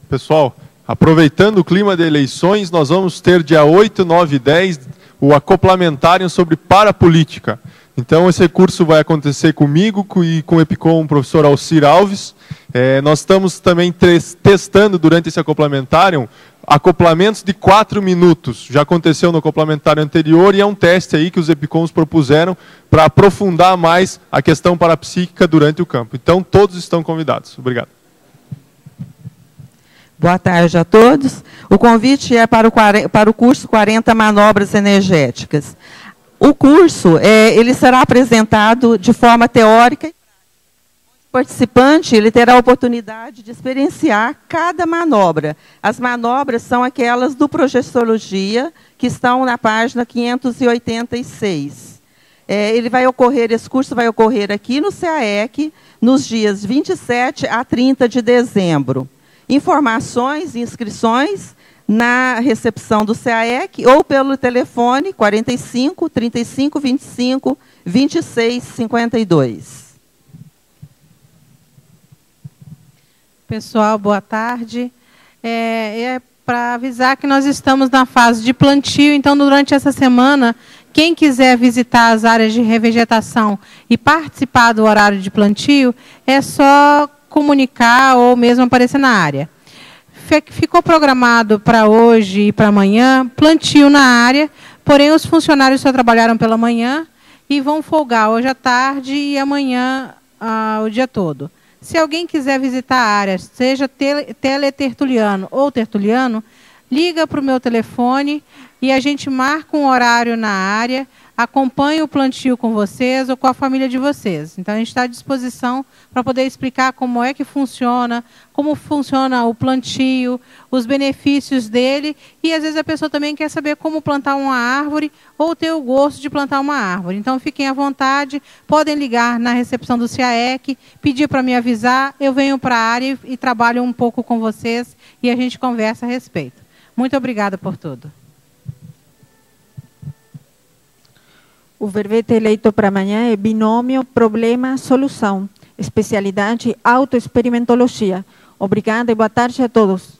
Pessoal, aproveitando o clima de eleições, nós vamos ter dia 8, 9 e 10 o acoplamentário sobre parapolítica. Então, esse curso vai acontecer comigo e com o EPICOM, o professor Alcir Alves. Nós estamos também testando, durante esse acoplamentário, acoplamentos de 4 minutos. Já aconteceu no acoplamentário anterior e é um teste aí que os EPICOMs propuseram para aprofundar mais a questão parapsíquica durante o campo. Então, todos estão convidados. Obrigado.
Boa tarde a todos. O convite é para o curso 40 Manobras Energéticas. O curso ele será apresentado de forma teórica. O participante ele terá a oportunidade de experienciar cada manobra. As manobras são aquelas do Projeciologia, que estão na página 586. Esse curso vai ocorrer aqui no CAEC, nos dias 27 a 30 de dezembro. Informações e inscrições na recepção do CAEC ou pelo telefone 45 35 25 26 52.
Pessoal, boa tarde. Para avisar que nós estamos na fase de plantio, então durante essa semana, quem quiser visitar as áreas de revegetação e participar do horário de plantio, é só comunicar ou mesmo aparecer na área. Ficou programado para hoje e para amanhã plantio na área, porém os funcionários só trabalharam pela manhã e vão folgar hoje à tarde e amanhã o dia todo. Se alguém quiser visitar a área, seja teletertuliano ou tertuliano, liga para o meu telefone e a gente marca um horário na área, acompanha o plantio com vocês ou com a família de vocês. Então, a gente está à disposição para poder explicar como é que funciona, como funciona o plantio, os benefícios dele, e às vezes a pessoa também quer saber como plantar uma árvore ou ter o gosto de plantar uma árvore. Então, fiquem à vontade, podem ligar na recepção do CAEC, pedir para me avisar, eu venho para a área e trabalho um pouco com vocês e a gente conversa a respeito. Muito obrigada por tudo.
O verbete eleito para amanhã é binômio problema-solução, especialidade autoexperimentologia. Obrigada e boa tarde a todos.